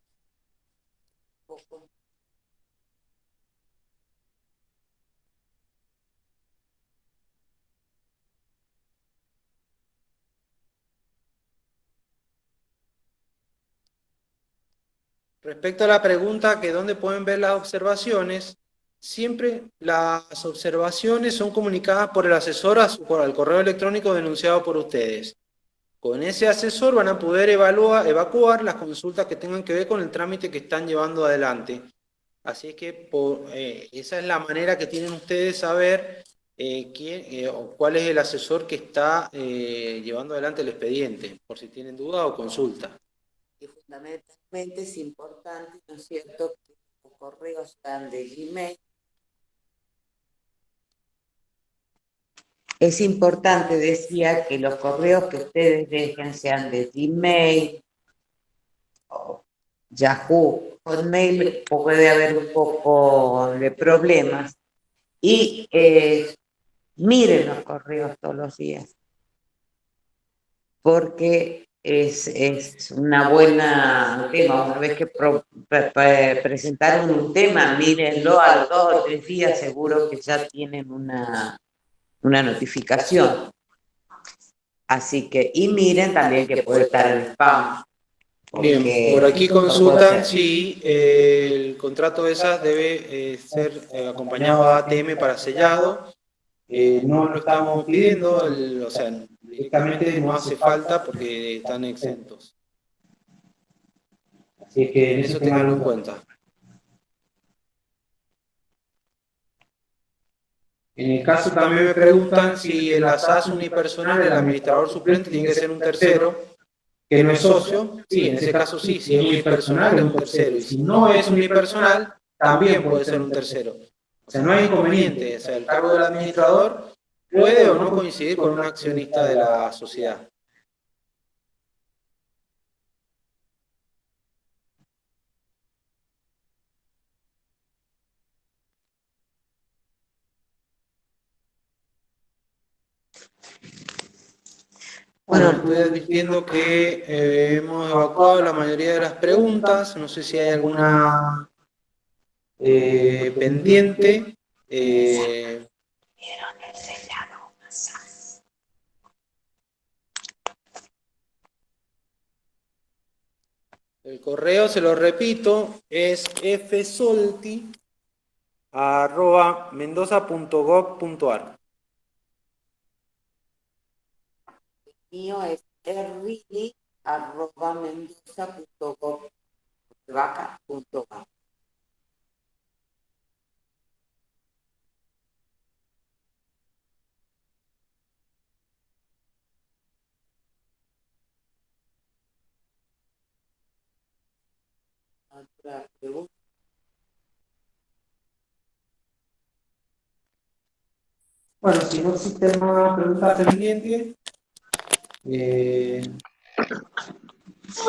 Respecto a la pregunta que dónde pueden ver las observaciones, siempre las observaciones son comunicadas por el asesor al correo electrónico denunciado por ustedes. Con ese asesor van a poder evacuar las consultas que tengan que ver con el trámite que están llevando adelante. Así es que esa es la manera que tienen ustedes de saber o cuál es el asesor que está llevando adelante el expediente, por si tienen duda o consulta. Y fundamentalmente es importante, ¿no es cierto?, que los correos sean de Gmail. Es importante, decía, que los correos que ustedes dejen sean de Gmail o Yahoo. Hotmail puede haber un poco de problemas. Y miren los correos todos los días, porque es una buena tema. Una vez que presentaron un tema, mírenlo a los 2 o 3 días, seguro que ya tienen una notificación. Así que, y miren también que puede estar en spam. Bien, por aquí consultan si el contrato de esas debe ser acompañado de ATM para sellado. No lo estamos pidiendo, o sea, directamente no hace falta porque están exentos. Así es que en eso tenganlo en cuenta. En el caso también me preguntan si en la SAS unipersonal el administrador suplente tiene que ser un tercero que no es socio. Sí, en ese caso sí, si es unipersonal es un tercero. Y si no es unipersonal, también puede ser un tercero. O sea, no hay inconveniente. O sea, el cargo del administrador puede o no coincidir con un accionista de la sociedad. Bueno, estoy advirtiendo que hemos evacuado la mayoría de las preguntas. No sé si hay alguna pendiente. El correo, se lo repito, es fsolti@mendoza.gov.ar. El mío es rrini@mendoza.gov.ar. Otra pregunta. Bueno, si no existen más preguntas pendientes,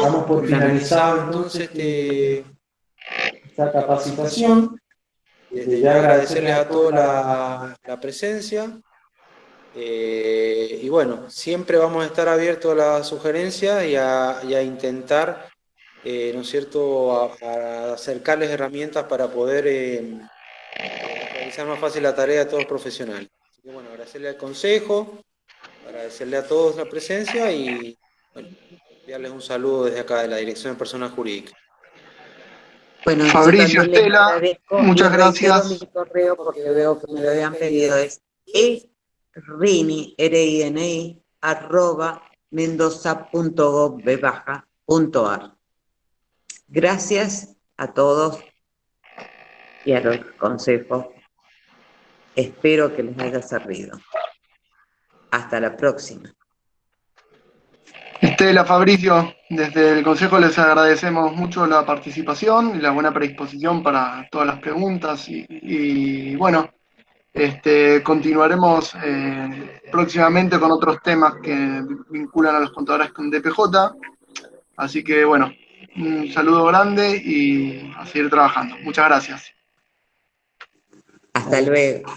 damos por finalizado entonces esta capacitación. Desde ya agradecerles a todos la presencia. Y bueno, siempre vamos a estar abiertos a las sugerencias y a intentar, ¿no es cierto?, a acercarles herramientas para poder realizar más fácil la tarea de todos los profesionales. Así que bueno, agradecerle al consejo, agradecerle a todos la presencia y bueno, enviarles un saludo desde acá de la Dirección de Personas Jurídicas. Bueno, Fabricio, Estela, muchas gracias. Mi correo porque veo que me lo habían pedido, es rini, RINI, @mendoza.gov.ar. Gracias a todos y a los consejos. Espero que les haya servido. Hasta la próxima. Estela, Fabricio, desde el Consejo les agradecemos mucho la participación y la buena predisposición para todas las preguntas y bueno, continuaremos próximamente con otros temas que vinculan a los contadores con DPJ, así que bueno, un saludo grande y a seguir trabajando. Muchas gracias. Hasta luego.